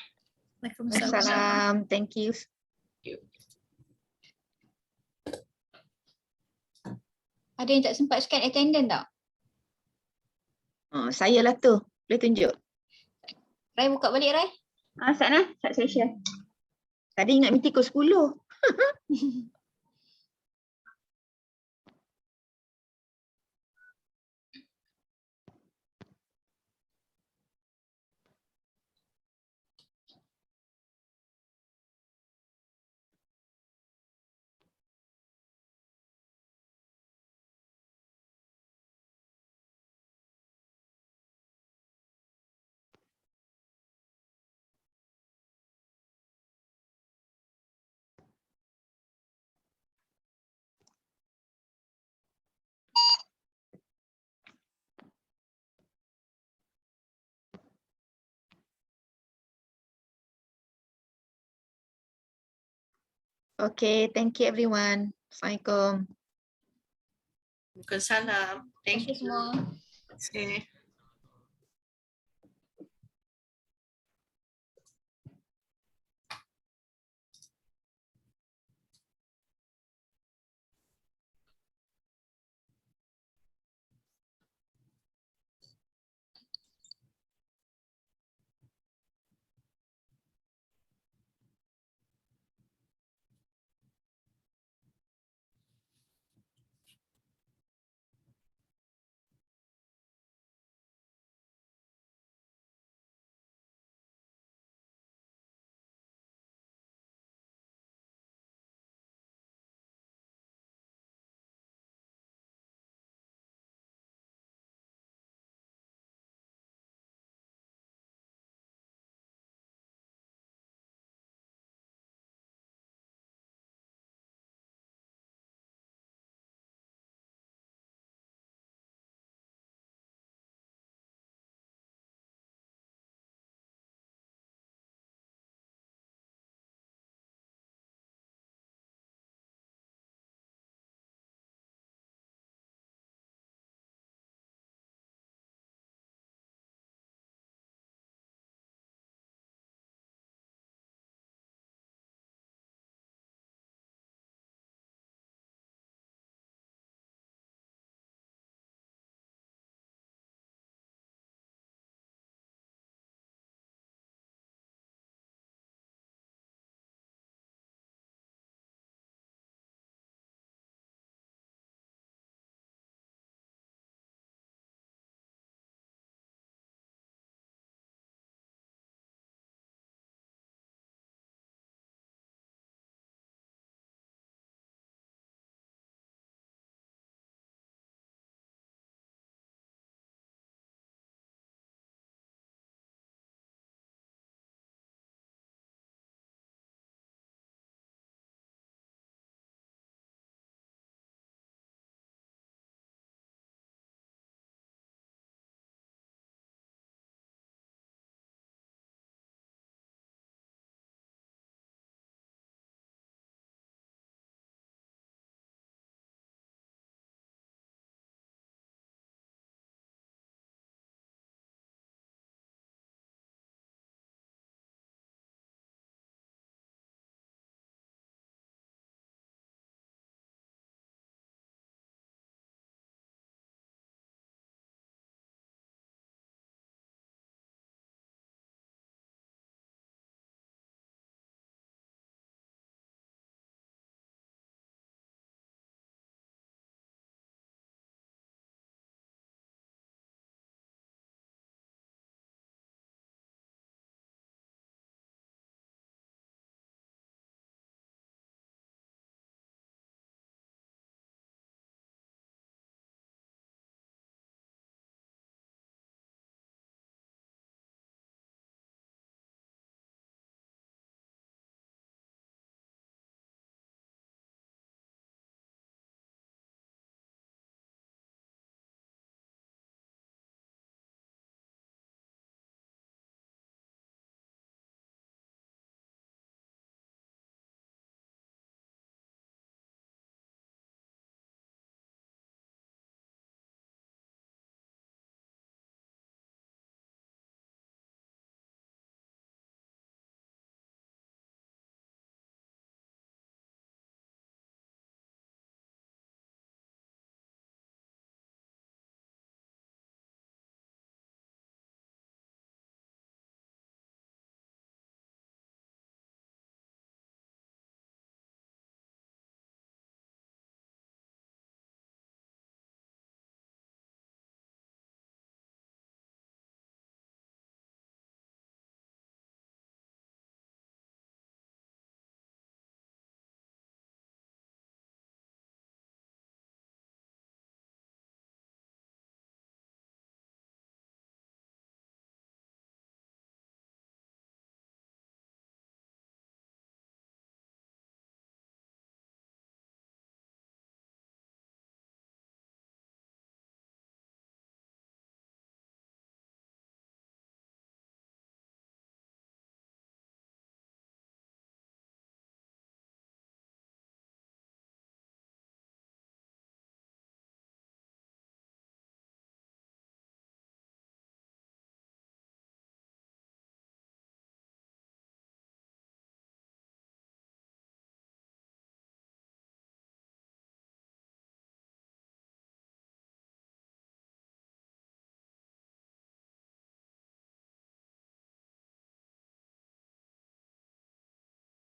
Waalaikumsalam. Thank you. Ada yang tak sempat scan attendance tak? Saya lah tu. Boleh tunjuk. Rai buka balik, Rai. Sana, saya share. Tadi ingat meeting pukul 10. Okay, thank you everyone. Assalamualaikum. Waalaikumsalam. Thank you semua. Terima kasih.